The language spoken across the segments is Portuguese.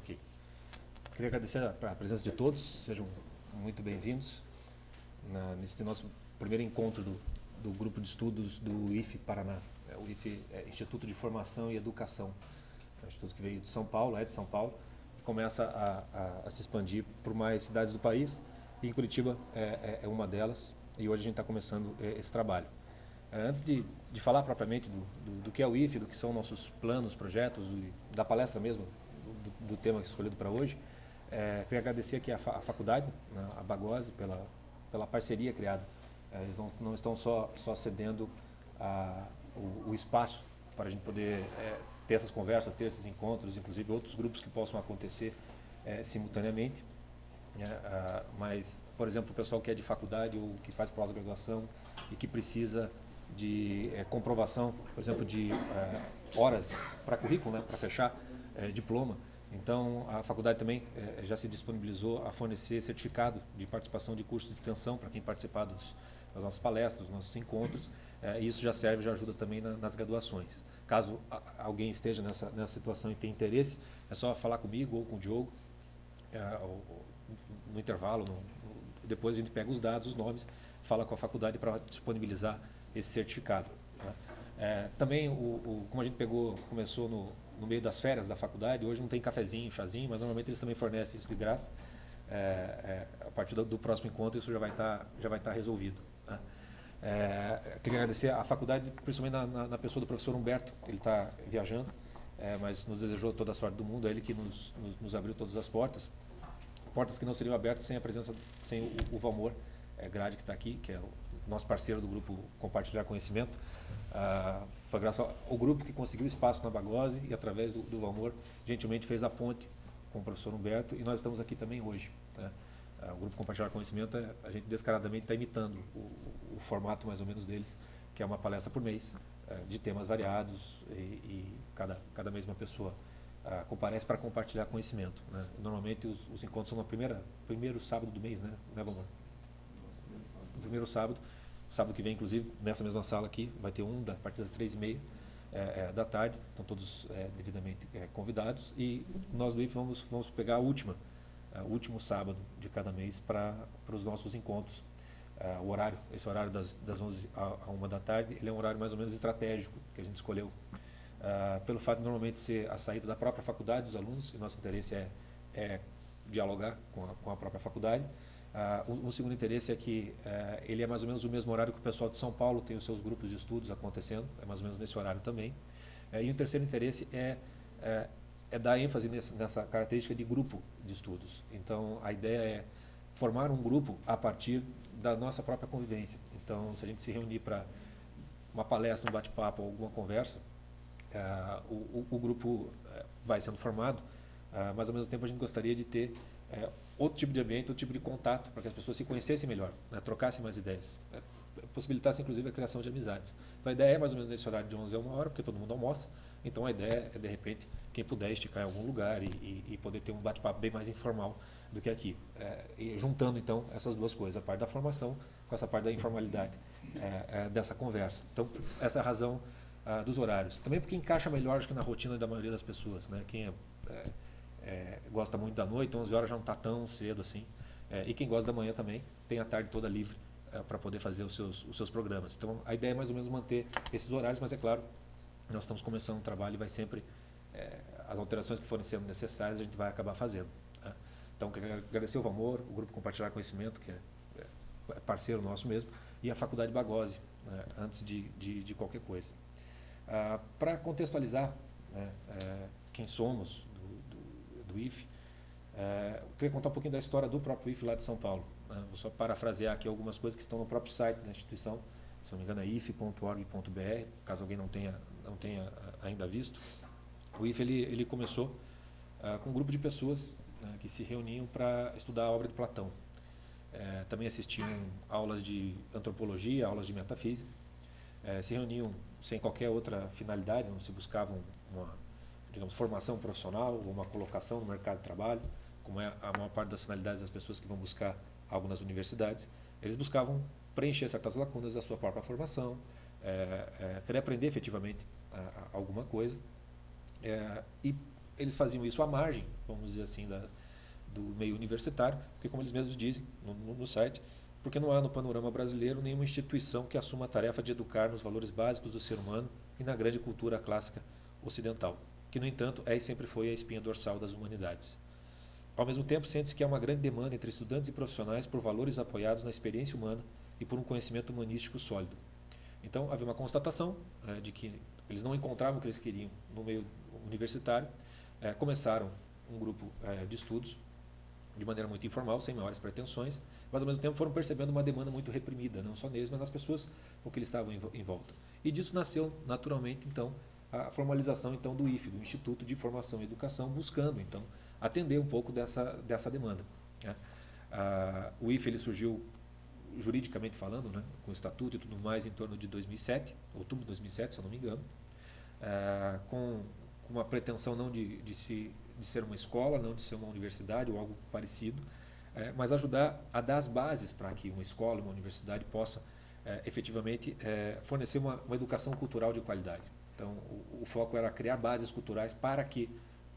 Ok. Queria agradecer a presença de todos, sejam muito bem-vindos nesse nosso primeiro encontro do grupo de estudos do IFE Paraná. O IFE é Instituto de Formação e Educação, é um instituto que veio de São Paulo, é de São Paulo, e começa a se expandir por mais cidades do país, e em Curitiba é uma delas, e hoje a gente está começando esse trabalho. Antes de falar propriamente do que é o IFE, do que são nossos planos, projetos, da palestra mesmo, do tema escolhido para hoje, queria agradecer aqui a faculdade, né, a Bagose, pela parceria criada. Eles não estão só cedendo o espaço para a gente poder ter essas conversas, ter esses encontros, inclusive outros grupos que possam acontecer simultaneamente. Mas, por exemplo, o pessoal que é de faculdade ou que faz pós-graduação e que precisa de comprovação, por exemplo, de horas para currículo, né, para fechar diploma. Então, a faculdade também já se disponibilizou a fornecer certificado de participação de cursos de extensão para quem participar das nossas palestras, dos nossos encontros. E isso já serve, já ajuda também nas graduações. Caso alguém esteja nessa situação e tenha interesse, é só falar comigo ou com o Diogo no intervalo. Depois a gente pega os dados, os nomes, fala com a faculdade para disponibilizar esse certificado. Também, como a gente começou no meio das férias da faculdade, hoje não tem cafezinho, chazinho, mas normalmente eles também fornecem isso de graça. A partir do próximo encontro isso já vai estar resolvido. Queria agradecer à faculdade, principalmente na pessoa do professor Humberto. Ele está viajando, mas nos desejou toda a sorte do mundo. É ele que nos abriu todas as portas que não seriam abertas sem a presença, sem o Valmor Grade, que está aqui, que é o nosso parceiro do grupo Compartilhar Conhecimento. Foi graças ao grupo que conseguiu espaço na Bagose e, através do Valmor, gentilmente fez a ponte com o professor Humberto, e nós estamos aqui também hoje. O grupo Compartilhar Conhecimento, a gente descaradamente está imitando o formato mais ou menos deles, que é uma palestra por mês, de temas variados, e cada mês uma pessoa comparece para compartilhar conhecimento. Normalmente os encontros são no primeiro sábado do mês, né, Valmor? No primeiro sábado que vem, inclusive, nessa mesma sala aqui, vai ter a partir das 3h30 da tarde, estão todos devidamente convidados, e nós do IFE vamos pegar o último sábado de cada mês para os nossos encontros. Esse horário das 11 a 1 da tarde, ele é um horário mais ou menos estratégico que a gente escolheu, pelo fato de normalmente ser a saída da própria faculdade dos alunos, e nosso interesse é dialogar com a própria faculdade. O segundo interesse é que ele é mais ou menos o mesmo horário que o pessoal de São Paulo tem os seus grupos de estudos acontecendo, é mais ou menos nesse horário também. E o terceiro interesse é dar ênfase nessa característica de grupo de estudos. Então, a ideia é formar um grupo a partir da nossa própria convivência. Então, se a gente se reunir para uma palestra, um bate-papo ou alguma conversa, o grupo vai sendo formado, mas ao mesmo tempo a gente gostaria de ter outro tipo de ambiente, outro tipo de contato, para que as pessoas se conhecessem melhor, trocassem mais ideias, possibilitassem inclusive a criação de amizades. Então a ideia é mais ou menos nesse horário de 11 a 1 hora, porque todo mundo almoça. Então a ideia é, de repente, quem puder esticar em algum lugar e poder ter um bate-papo bem mais informal do que aqui. E juntando então essas duas coisas, a parte da formação com essa parte da informalidade dessa conversa. Então essa é a razão dos horários. Também porque encaixa melhor, acho que, na rotina da maioria das pessoas, né? Quem gosta muito da noite, 11 horas já não está tão cedo assim. E quem gosta da manhã também tem a tarde toda livre para poder fazer os seus programas. Então a ideia é mais ou menos manter esses horários, mas é claro, nós estamos começando um trabalho e vai sempre, as alterações que forem sendo necessárias, a gente vai acabar fazendo. Então, quero agradecer o Valmor, o Grupo Compartilhar Conhecimento, que é parceiro nosso mesmo, e a Faculdade Bagose, antes de qualquer coisa. Para contextualizar quem somos do IFE, eu queria contar um pouquinho da história do próprio IFE lá de São Paulo. Vou só parafrasear aqui algumas coisas que estão no próprio site da instituição, se não me engano é ife.org.br, caso alguém não tenha ainda visto. O IFE ele começou com um grupo de pessoas que se reuniam para estudar a obra de Platão. Também assistiam aulas de antropologia, aulas de metafísica, se reuniam sem qualquer outra finalidade, não se buscavam uma, digamos, formação profissional ou uma colocação no mercado de trabalho, como é a maior parte das finalidades das pessoas que vão buscar algo nas universidades. Eles buscavam preencher certas lacunas da sua própria formação, querer aprender efetivamente alguma coisa, e eles faziam isso à margem, vamos dizer assim, do meio universitário, porque como eles mesmos dizem no site, porque não há no panorama brasileiro nenhuma instituição que assuma a tarefa de educar nos valores básicos do ser humano e na grande cultura clássica ocidental, que no entanto é e sempre foi a espinha dorsal das humanidades. Ao mesmo tempo, sente-se que há uma grande demanda entre estudantes e profissionais por valores apoiados na experiência humana e por um conhecimento humanístico sólido. Então, havia uma constatação de que eles não encontravam o que eles queriam no meio universitário. Começaram um grupo de estudos de maneira muito informal, sem maiores pretensões, mas ao mesmo tempo foram percebendo uma demanda muito reprimida, não só neles, mas nas pessoas com que eles estavam em volta. E disso nasceu naturalmente então a formalização então do IFE, do Instituto de Formação e Educação, buscando então atender um pouco dessa demanda. O IFE ele surgiu juridicamente falando, né, com o estatuto e tudo mais em torno de 2007, outubro de 2007, se eu não me engano, com uma pretensão não de ser uma escola, não de ser uma universidade ou algo parecido, mas ajudar a dar as bases para que uma escola, uma universidade possa efetivamente fornecer uma educação cultural de qualidade. Então, o foco era criar bases culturais para que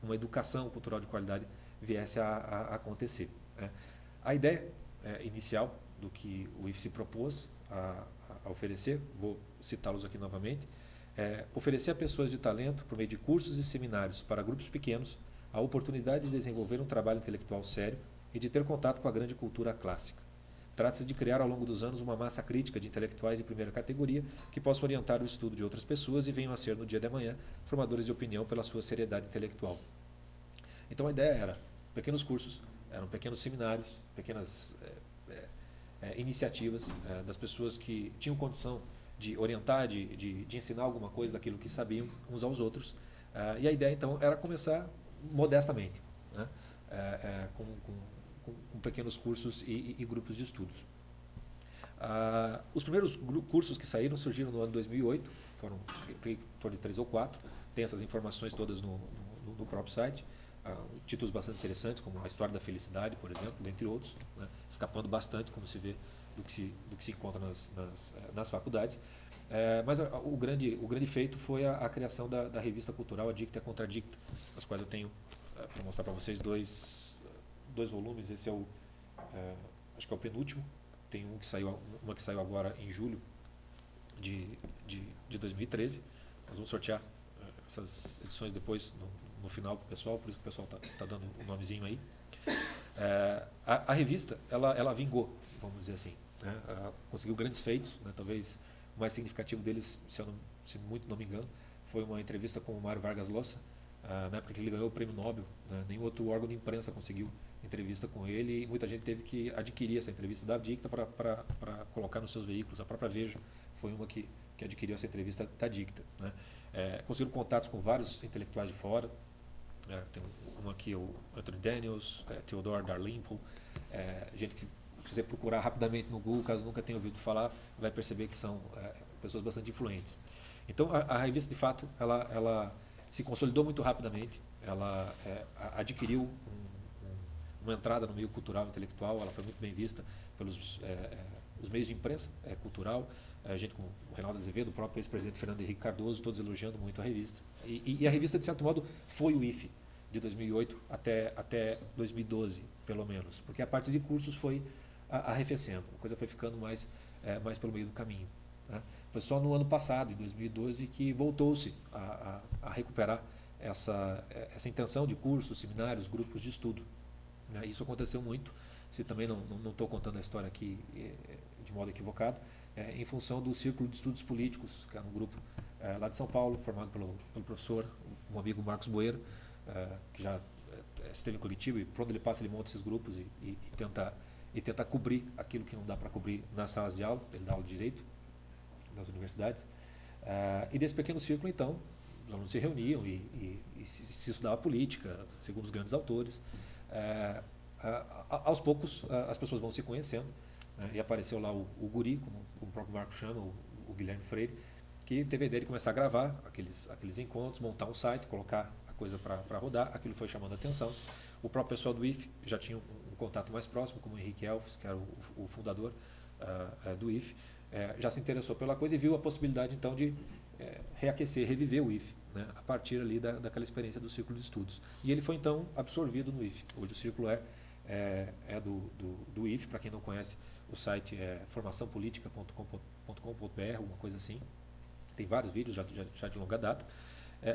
uma educação cultural de qualidade viesse a acontecer. A ideia inicial do que o IFE se propôs a oferecer, vou citá-los aqui novamente, oferecer a pessoas de talento, por meio de cursos e seminários para grupos pequenos, a oportunidade de desenvolver um trabalho intelectual sério e de ter contato com a grande cultura clássica. Trata-se de criar ao longo dos anos uma massa crítica de intelectuais de primeira categoria que possam orientar o estudo de outras pessoas e venham a ser, no dia de amanhã, formadores de opinião pela sua seriedade intelectual. Então a ideia era pequenos cursos, eram pequenos seminários, pequenas iniciativas das pessoas que tinham condição de orientar, de ensinar alguma coisa daquilo que sabiam uns aos outros. E a ideia então era começar modestamente, né? Com pequenos cursos e grupos de estudos. Os primeiros cursos que saíram surgiram no ano 2008, foram em torno de 3 ou 4, tem essas informações todas no próprio site, títulos bastante interessantes, como a História da Felicidade, por exemplo, dentre outros, né? Escapando bastante, como se vê, do que se encontra nas faculdades. Mas o grande feito foi a criação da revista cultural Adicta e Contradicta, as quais eu tenho para mostrar para vocês dois volumes. Esse acho que é o penúltimo. Tem uma que saiu agora em julho de 2013. Nós vamos sortear essas edições depois no final para o pessoal, por isso que o pessoal está dando o nomezinho aí. A revista ela vingou, vamos dizer assim, né? Conseguiu grandes feitos, né? Talvez o mais significativo deles, se muito não me engano, foi uma entrevista com o Mário Vargas Llosa, na época que ele ganhou o prêmio Nobel, né? Nenhum outro órgão de imprensa conseguiu entrevista com ele e muita gente teve que adquirir essa entrevista da Dicta para colocar nos seus veículos. A própria Veja foi uma que adquiriu essa entrevista da Dicta, né? Conseguiram contatos com vários intelectuais de fora. Tem um aqui, o Anthony Daniels, Theodore Dalrymple, gente que, se você procurar rapidamente no Google, caso nunca tenha ouvido falar, vai perceber que são pessoas bastante influentes. Então a revista, de fato, ela se consolidou muito rapidamente, ela adquiriu uma entrada no meio cultural e intelectual, ela foi muito bem vista pelos os meios de imprensa cultural, gente como o Reinaldo Azevedo, o próprio ex-presidente Fernando Henrique Cardoso, todos elogiando muito a revista. E a revista, de certo modo, foi o IFE de 2008 até 2012, pelo menos, porque a parte de cursos foi arrefecendo, a coisa foi ficando mais pelo meio do caminho, né? Foi só no ano passado, em 2012, que voltou-se a recuperar essa intenção de cursos, seminários, grupos de estudo, né? Isso aconteceu muito, se também não estou contando a história aqui de modo equivocado, em função do Círculo de Estudos Políticos, que era um grupo lá de São Paulo, formado pelo professor, um amigo Marcos Boeira, que já esteve em Curitiba, e por onde ele passa ele monta esses grupos e tenta cobrir aquilo que não dá para cobrir nas salas de aula. Ele dá aula de Direito nas universidades. E desse pequeno círculo, então, os alunos se reuniam e se estudava política, segundo os grandes autores. Aos poucos, as pessoas vão se conhecendo, né? E apareceu lá o Guri, como o próprio Marco chama, o Guilherme Freire, que teve a ideia de começar a gravar aqueles encontros, montar um site, colocar a coisa para rodar. Aquilo foi chamando a atenção. O próprio pessoal do IFE já tinha um contato mais próximo, como o Henrique Elfes, que era o fundador do IFE, já se interessou pela coisa e viu a possibilidade, então, de reaquecer, reviver o IFE, né, a partir ali daquela experiência do Círculo de Estudos. E ele foi então absorvido no IFE. Hoje o Círculo é do IFE. Para quem não conhece, o site é formaçãopolitica.com.br, alguma coisa assim. Tem vários vídeos já de longa data.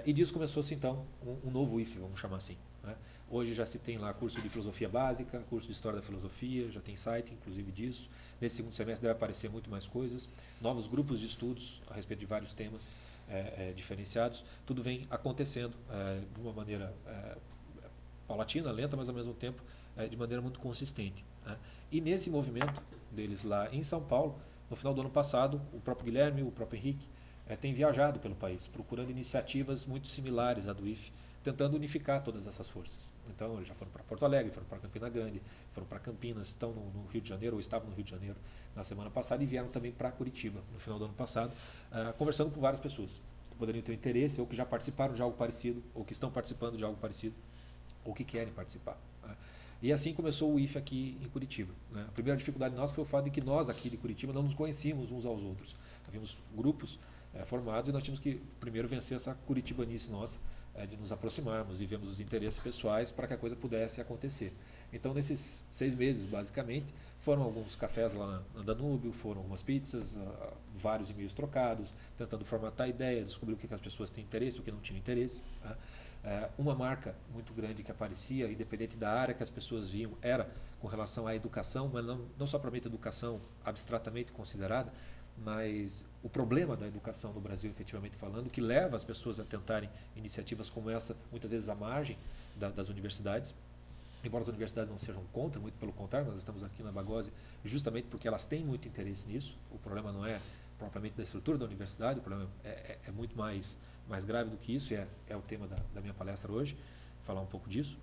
E disso começou-se então um novo IFE, vamos chamar assim, né? Hoje já se tem lá curso de filosofia básica, curso de história da filosofia, já tem site inclusive disso. Nesse segundo semestre deve aparecer muito mais coisas, novos grupos de estudos a respeito de vários temas diferenciados. Tudo vem acontecendo de uma maneira paulatina, lenta, mas ao mesmo tempo de maneira muito consistente, né? E nesse movimento deles lá em São Paulo, no final do ano passado, o próprio Guilherme, o próprio Henrique, tem viajado pelo país, procurando iniciativas muito similares à do IFE, tentando unificar todas essas forças. Então, eles já foram para Porto Alegre, foram para Campina Grande, foram para Campinas, estão no Rio de Janeiro, ou estavam no Rio de Janeiro na semana passada, e vieram também para Curitiba, no final do ano passado, conversando com várias pessoas que poderiam ter interesse, ou que já participaram de algo parecido, ou que estão participando de algo parecido, ou que querem participar, né? E assim começou o IFE aqui em Curitiba, né? A primeira dificuldade nossa foi o fato de que nós aqui de Curitiba não nos conhecíamos uns aos outros. Havíamos grupos formados e nós tínhamos que primeiro vencer essa curitibanice nossa, de nos aproximarmos e vermos os interesses pessoais para que a coisa pudesse acontecer. Então, nesses 6 meses, basicamente, foram alguns cafés lá na Danúbio, foram algumas pizzas, vários e-mails trocados, tentando formatar a ideia, descobrir o que as pessoas têm interesse, o que não tinham interesse, né? Uma marca muito grande que aparecia, independente da área que as pessoas viam, era com relação à educação, mas não só propriamente educação abstratamente considerada, mas o problema da educação no Brasil, efetivamente falando, que leva as pessoas a tentarem iniciativas como essa, muitas vezes à margem das universidades. Embora as universidades não sejam contra, muito pelo contrário, nós estamos aqui na Bagose justamente porque elas têm muito interesse nisso. O problema não é propriamente da estrutura da universidade, o problema é muito mais grave do que isso, e é o tema da minha palestra hoje, falar um pouco disso.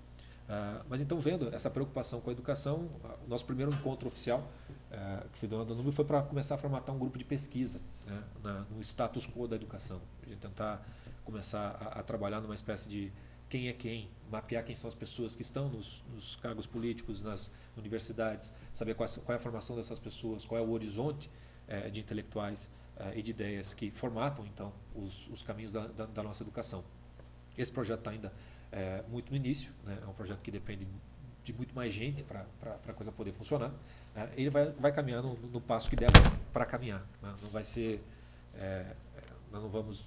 Mas então, vendo essa preocupação com a educação, o nosso primeiro encontro oficial, que se deu na Danúbio, foi para começar a formatar um grupo de pesquisa, né, no status quo da educação. A gente tentar começar a trabalhar numa espécie de quem é quem, mapear quem são as pessoas que estão nos cargos políticos, nas universidades, saber qual é a formação dessas pessoas, qual é o horizonte de intelectuais e de ideias que formatam, então, os caminhos da nossa educação. Esse projeto está ainda muito no início, né? É um projeto que depende de muito mais gente para a coisa poder funcionar. Ele vai caminhar no passo que der para caminhar, né? Não vai ser, nós não vamos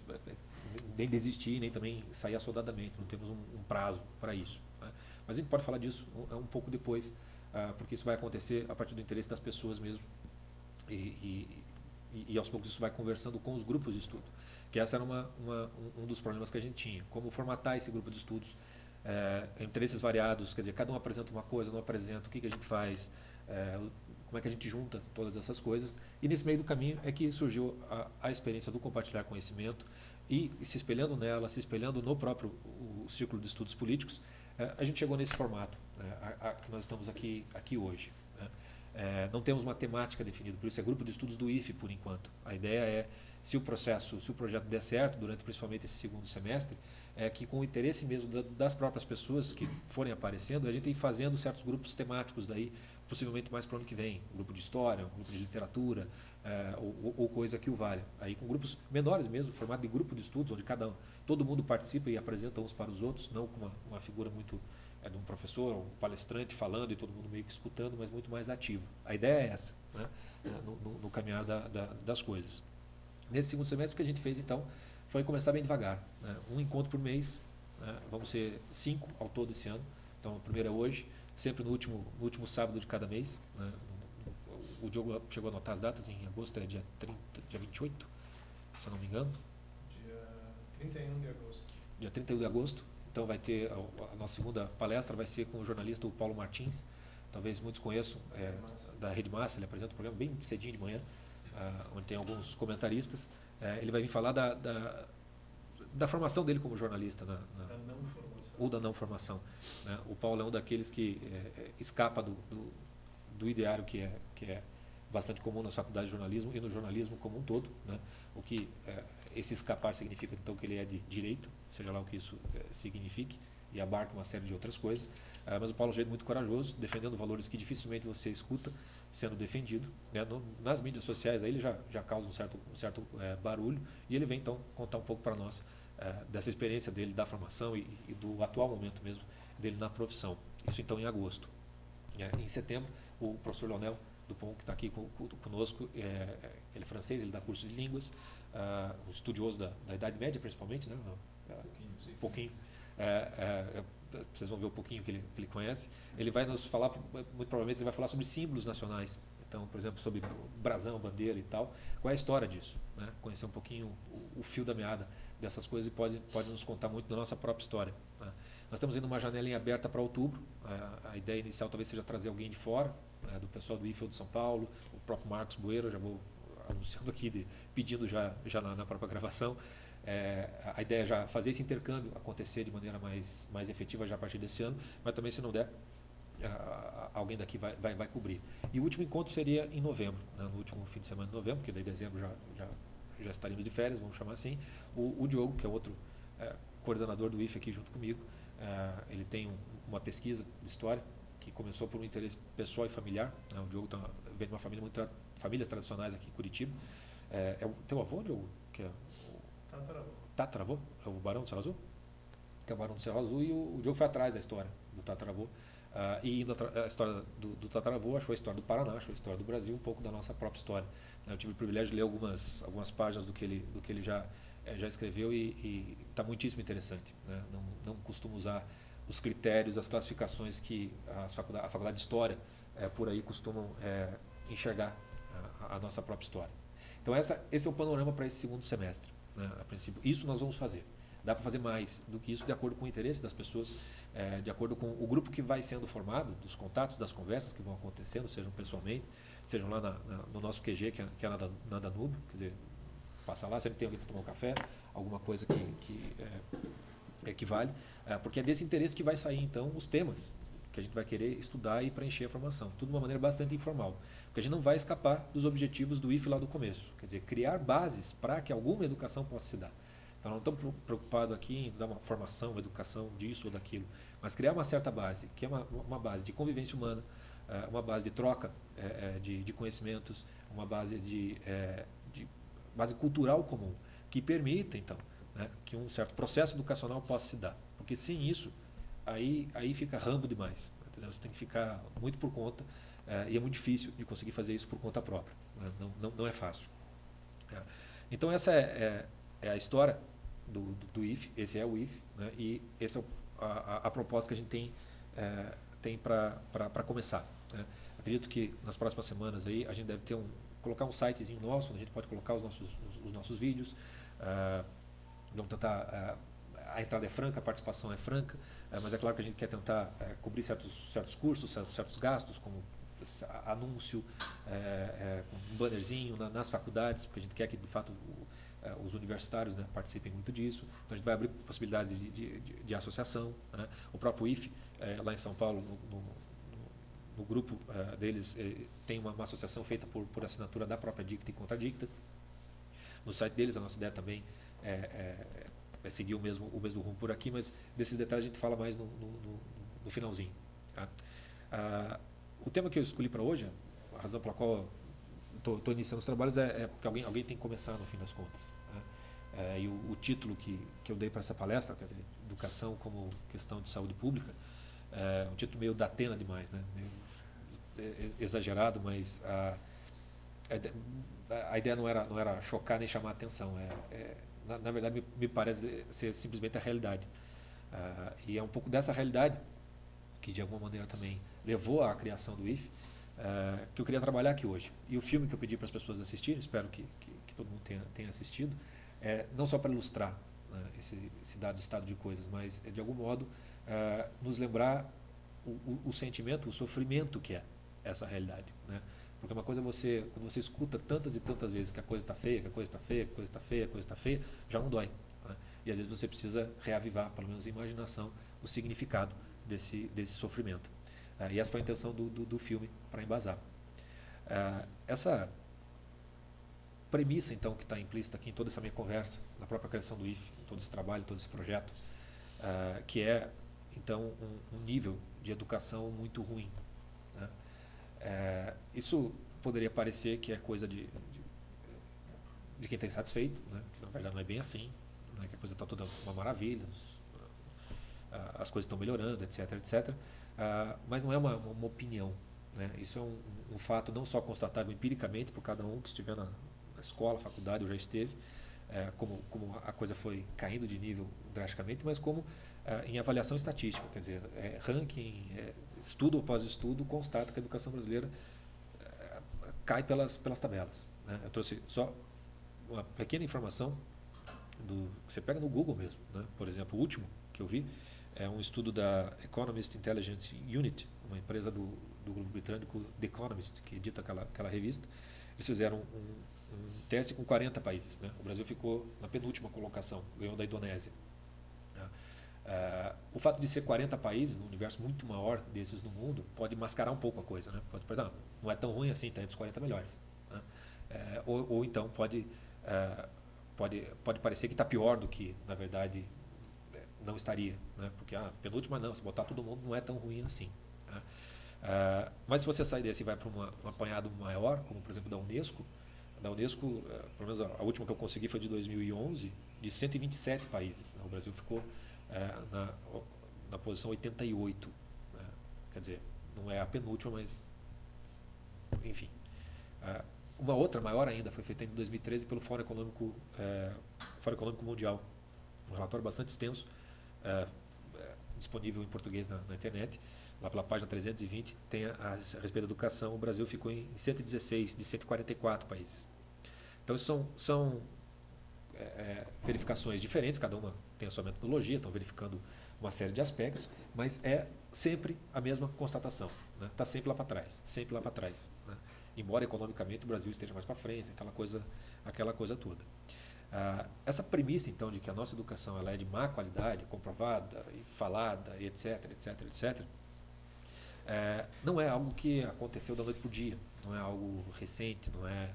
nem desistir, nem também sair assodadamente, não temos um prazo para isso, né? Mas a gente pode falar disso um pouco depois, porque isso vai acontecer a partir do interesse das pessoas mesmo, e aos poucos isso vai conversando com os grupos de estudo, que essa era um dos problemas que a gente tinha, como formatar esse grupo de estudos, interesses variados, quer dizer, cada um apresenta uma coisa, não apresenta, o que a gente faz, como é que a gente junta todas essas coisas, e nesse meio do caminho é que surgiu a experiência do compartilhar conhecimento, e se espelhando nela, se espelhando no próprio o Círculo de Estudos Políticos, a gente chegou nesse formato, né, que nós estamos aqui hoje, né? Não temos uma temática definida, por isso é grupo de estudos do IFE por enquanto. A ideia é, se o projeto der certo, durante principalmente esse segundo semestre, que com o interesse mesmo das próprias pessoas que forem aparecendo, a gente ir fazendo certos grupos temáticos daí, possivelmente mais para o ano que vem, um grupo de história, um grupo de literatura, ou coisa que o valha. Aí com grupos menores mesmo, formato de grupo de estudos, onde todo mundo participa e apresenta uns para os outros, não com uma figura muito de um professor, um palestrante falando e todo mundo meio que escutando, mas muito mais ativo. A ideia é essa, né, no caminhar das coisas. Nesse segundo semestre, o que a gente fez, então, foi começar bem devagar, né? Um encontro por mês, né? Vamos ser 5 ao todo esse ano. Então, o primeiro é hoje, sempre no último sábado de cada mês, né? O Diogo chegou a anotar as datas, em agosto é dia 28, se eu não me engano. Dia 31 de agosto. Dia 31 de agosto. Então, vai ter a nossa segunda palestra, vai ser com o jornalista o Paulo Martins. Talvez muitos conheçam, da Rede Massa, ele apresenta o programa bem cedinho de manhã, onde tem alguns comentaristas. Ele vai vir falar da formação dele como jornalista. Da não formação. Ou da não formação, né? O Paulo é um daqueles que escapa do ideário que é bastante comum nas faculdades de jornalismo e no jornalismo como um todo, né? O que esse escapar significa então que ele é de direito, seja lá o que isso signifique, e abarca uma série de outras coisas. Mas o Paulo é um sujeito muito corajoso, defendendo valores que dificilmente você escuta sendo defendido, né? Nas mídias sociais aí ele já causa um certo barulho, e ele vem então contar um pouco para nós dessa experiência dele, da formação e do atual momento mesmo dele na profissão. Isso então em agosto. Em setembro, o professor Leonel Dupont, que está aqui conosco, ele é francês, ele dá curso de línguas, um estudioso da Idade Média principalmente, né? Um pouquinho. Vocês vão ver um pouquinho que ele conhece. Ele vai nos falar, muito provavelmente ele vai falar sobre símbolos nacionais. Então, por exemplo, sobre brasão, bandeira e tal. Qual é a história disso? Né? Conhecer um pouquinho o fio da meada dessas coisas e pode nos contar muito da nossa própria história. Né? Nós estamos indo uma janelinha aberta para outubro. A ideia inicial talvez seja trazer alguém de fora, do pessoal do IFE ou de São Paulo, o próprio Marcos Bueiro, já vou anunciando aqui, pedindo já na própria gravação. A ideia é já fazer esse intercâmbio acontecer de maneira mais efetiva já a partir desse ano, mas também, se não der, alguém daqui vai cobrir. E o último encontro seria em novembro, né, no último fim de semana de novembro, porque daí em dezembro já estaríamos de férias, vamos chamar assim. O Diogo, que é outro coordenador do IFE aqui junto comigo, ele tem uma pesquisa de história que começou por um interesse pessoal e familiar. Né? O Diogo vem de uma família famílias tradicionais aqui em Curitiba. É o teu avô, Diogo? Que é Tataravô, é o Barão do Cerro Azul, que é o Barão do Cerro Azul, e o Diogo foi atrás da história do Tataravô, e indo a história do Tataravô, achou a história do Paraná, achou a história do Brasil, um pouco da nossa própria história. Eu tive o privilégio de ler algumas páginas do que ele já escreveu, e está muitíssimo interessante. Né? Não costumo usar os critérios, as classificações que a faculdade de História por aí costumam enxergar a nossa própria história. Então esse é o panorama para esse segundo semestre. Né, a princípio, isso nós vamos fazer. Dá para fazer mais do que isso, de acordo com o interesse das pessoas, de acordo com o grupo que vai sendo formado, dos contatos, das conversas que vão acontecendo, sejam pessoalmente, sejam lá no nosso QG, que é na Danúbio, quer dizer, passa lá, sempre tem alguém para tomar um café, alguma coisa que vale, porque é desse interesse que vai sair então os temas que a gente vai querer estudar e preencher a formação. Tudo de uma maneira bastante informal. Porque a gente não vai escapar dos objetivos do IFE lá do começo. Quer dizer, criar bases para que alguma educação possa se dar. Então não estamos preocupados aqui em dar uma formação, uma educação disso ou daquilo, mas criar uma certa base, que é uma base de convivência humana, uma base de troca de conhecimentos, uma base de base cultural comum, que permita, então, né, que um certo processo educacional possa se dar. Porque sem isso, aí fica rambo demais. Entendeu? Você tem que ficar muito por conta, e é muito difícil de conseguir fazer isso por conta própria. Né? Não é fácil. Então essa é a história do IFE, esse é o IFE, né? E essa é a proposta que a gente tem para começar. Né? Acredito que nas próximas semanas aí a gente deve colocar um sitezinho nosso, onde a gente pode colocar os nossos vídeos. Vamos tentar, a entrada é franca, a participação é franca, mas é claro que a gente quer tentar cobrir certos custos, certos gastos, como anúncio, um bannerzinho nas faculdades, porque a gente quer que de fato os universitários, né, participem muito disso. Então a gente vai abrir possibilidades de associação. Né? O próprio IFE, lá em São Paulo, no grupo deles, tem uma associação feita por assinatura da própria Dicta e Contradicta. No site deles, a nossa ideia também é seguir o mesmo rumo por aqui, mas desses detalhes a gente fala mais no finalzinho. Tá? O tema que eu escolhi para hoje, a razão pela qual estou iniciando os trabalhos, é porque alguém tem que começar no fim das contas. Né? E o título que eu dei para essa palestra, quer dizer, Educação como Questão de Saúde Pública, é um título meio datena demais, né? Meio exagerado, mas a ideia não era chocar nem chamar a atenção. Na verdade, me parece ser simplesmente a realidade. E é um pouco dessa realidade que, de alguma maneira, também levou à criação do IFE, que eu queria trabalhar aqui hoje. E o filme que eu pedi para as pessoas assistirem, espero que todo mundo tenha assistido, não só para ilustrar, né, esse dado estado de coisas, mas, de algum modo, nos lembrar o sentimento, o sofrimento que é essa realidade. Né? Porque uma coisa é quando você escuta tantas e tantas vezes que a coisa está feia, que a coisa está feia, que a coisa está feia, que a coisa está feia, já não dói. Né? E às vezes você precisa reavivar, pelo menos em imaginação, o significado desse sofrimento. E essa foi a intenção do filme, para embasar. Essa premissa, então, que está implícita aqui em toda essa minha conversa, na própria criação do IFE, todo esse trabalho, todo esse projeto, que é então um nível de educação muito ruim, né? Isso poderia parecer que é coisa de quem está insatisfeito, né? Na verdade não é bem assim, né? Que a coisa está toda uma maravilha, as coisas estão melhorando, etc, etc. Mas não é uma opinião, né? Isso é um fato não só constatável empiricamente por cada um que estiver na escola, faculdade ou já esteve, como a coisa foi caindo de nível drasticamente, mas como em avaliação estatística, quer dizer, ranking, estudo após estudo, constata que a educação brasileira cai pelas tabelas, né? Eu trouxe só uma pequena informação que você pega no Google mesmo, né? Por exemplo, o último que eu vi é um estudo da Economist Intelligence Unit, uma empresa do grupo britânico The Economist, que edita aquela revista. Eles fizeram um teste com 40 países, né? O Brasil ficou na penúltima colocação, ganhou da Indonésia. O fato de ser 40 países, num universo muito maior desses no mundo, pode mascarar um pouco a coisa, né? Não é tão ruim assim, está entre os 40 melhores, né? Ou então pode parecer que está pior do que, na verdade, não estaria, né? Porque penúltima não, se botar todo mundo não é tão ruim assim, né? Mas se você sair desse e vai para um apanhado maior, como por exemplo da Unesco, pelo menos a última que eu consegui foi de 2011, de 127 países, né? O Brasil ficou na posição 88, né? Quer dizer, não é a penúltima, mas enfim. Uma outra maior ainda foi feita em 2013 pelo Fórum Econômico Mundial, um relatório bastante extenso, disponível em português na internet, lá pela página 320, tem a respeito da educação. O Brasil ficou em 116 de 144 países. Então são verificações diferentes, cada uma tem a sua metodologia, estão verificando uma série de aspectos, mas é sempre a mesma constatação, né? Está sempre lá para trás, né? Embora economicamente o Brasil esteja mais para frente, aquela coisa toda. Essa premissa, então, de que a nossa educação ela é de má qualidade, comprovada e falada, etc, etc, etc, não é algo que aconteceu da noite para o dia, não é algo recente, não é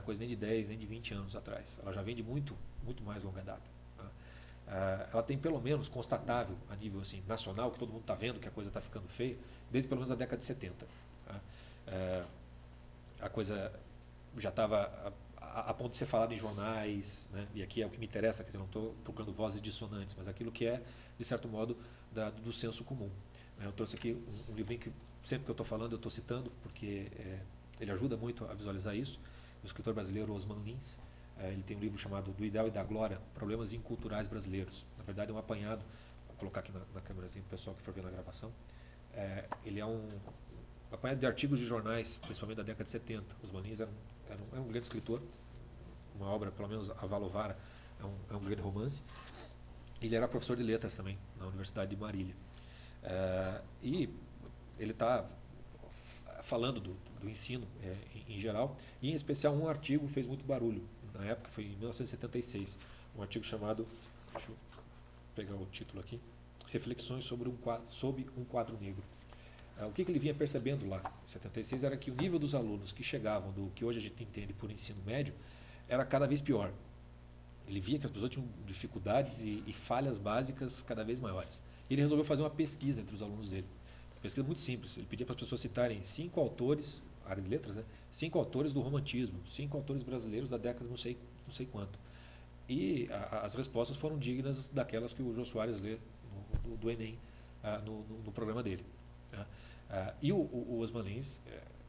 coisa nem de 10, nem de 20 anos atrás. Ela já vem de muito, muito mais longa data, tá? Ela tem pelo menos constatável a nível assim, nacional, que todo mundo está vendo que a coisa está ficando feia, desde pelo menos a década de 70. Tá? A coisa já estava a ponto de ser falada em jornais, né? E aqui é o que me interessa, quer dizer, não estou procurando vozes dissonantes, mas aquilo que é, de certo modo, do senso comum. Eu trouxe aqui um livrinho que sempre que eu estou falando eu estou citando, porque ele ajuda muito a visualizar isso. O escritor brasileiro Osman Lins, ele tem um livro chamado Do Ideal e da Glória, Problemas Inculturais Brasileiros. Na verdade é um apanhado, vou colocar aqui na câmerazinha para o pessoal que for ver na gravação. Ele é um apanhado de artigos de jornais, principalmente da década de 70. Osman Lins era um grande escritor, uma obra, pelo menos a Valovara, é um grande romance. Ele era professor de letras também, na Universidade de Marília. E ele está falando do ensino em geral, e em especial um artigo fez muito barulho, na época foi em 1976, um artigo chamado, deixa eu pegar o título aqui, Reflexões sobre um quadro negro. O que ele vinha percebendo lá em 76 era que o nível dos alunos que chegavam do que hoje a gente entende por ensino médio era cada vez pior. Ele via que as pessoas tinham dificuldades e falhas básicas cada vez maiores. E ele resolveu fazer uma pesquisa entre os alunos dele. Uma pesquisa muito simples. Ele pedia para as pessoas citarem 5 autores, área de letras, né? 5 autores do romantismo, 5 autores brasileiros da década não sei quanto. E as respostas foram dignas daquelas que o Jô Soares lê do Enem no programa dele. E o Osman Lins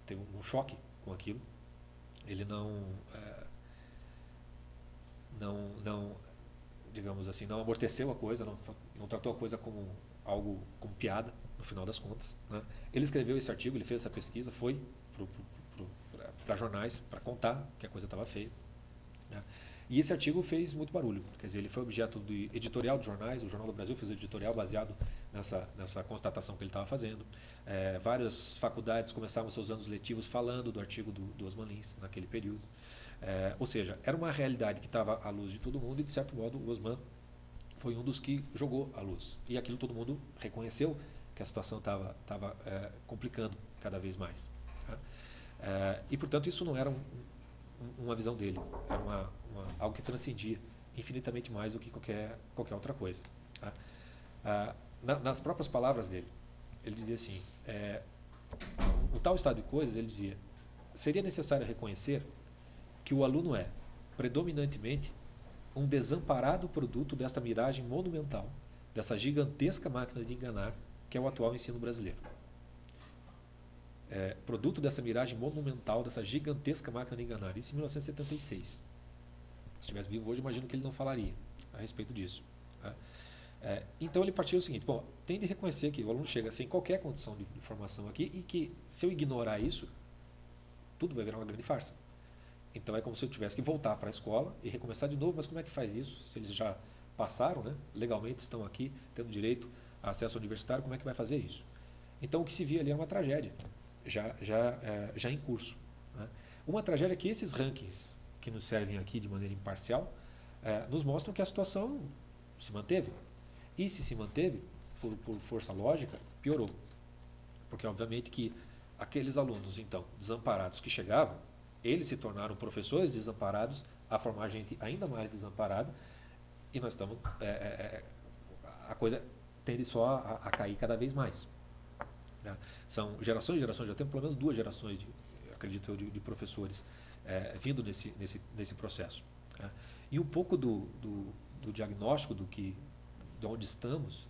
teve um choque com aquilo. Ele não, digamos assim, não amorteceu a coisa, não tratou a coisa como algo, como piada, no final das contas, né? Ele escreveu esse artigo, ele fez essa pesquisa, foi para jornais para contar que a coisa estava feia, né? E esse artigo fez muito barulho, quer dizer, ele foi objeto de editorial de jornais, o Jornal do Brasil fez um editorial baseado nessa constatação que ele estava fazendo. Várias faculdades começavam seus anos letivos falando do artigo do Osman Lins naquele período. Ou seja, era uma realidade que estava à luz de todo mundo e, de certo modo, o Osman foi um dos que jogou à luz. E aquilo todo mundo reconheceu que a situação estava complicando cada vez mais, tá? E, portanto, isso não era uma visão dele, era algo que transcendia infinitamente mais do que qualquer outra coisa, tá? nas próprias palavras dele, ele dizia assim, o tal estado de coisas, ele dizia, seria necessário reconhecer que o aluno é, predominantemente, um desamparado produto desta miragem monumental, dessa gigantesca máquina de enganar, que é o atual ensino brasileiro. Produto dessa miragem monumental, dessa gigantesca máquina de enganar. Isso em 1976. Se estivesse vivo hoje, imagino que ele não falaria a respeito disso. Tá? Então ele partiu o seguinte, bom, tem de reconhecer que o aluno chega sem qualquer condição de formação aqui e que se eu ignorar isso, tudo vai virar uma grande farsa. Então é como se eu tivesse que voltar para a escola e recomeçar de novo, mas como é que faz isso? Se eles já passaram, né, legalmente estão aqui, tendo direito a acesso universitário, como é que vai fazer isso? Então o que se via ali é uma tragédia, já em curso. Né? Uma tragédia que esses rankings que nos servem aqui de maneira imparcial nos mostram que a situação se manteve. E se manteve, por força lógica, piorou. Porque obviamente que aqueles alunos, então, desamparados que chegavam, eles se tornaram professores desamparados, a formar gente ainda mais desamparada, e nós estamos. A coisa tende só a cair cada vez mais. Né? São gerações e gerações, já temos pelo menos 2 gerações, acredito eu, de professores vindo nesse processo. Né? E um pouco do diagnóstico de onde estamos,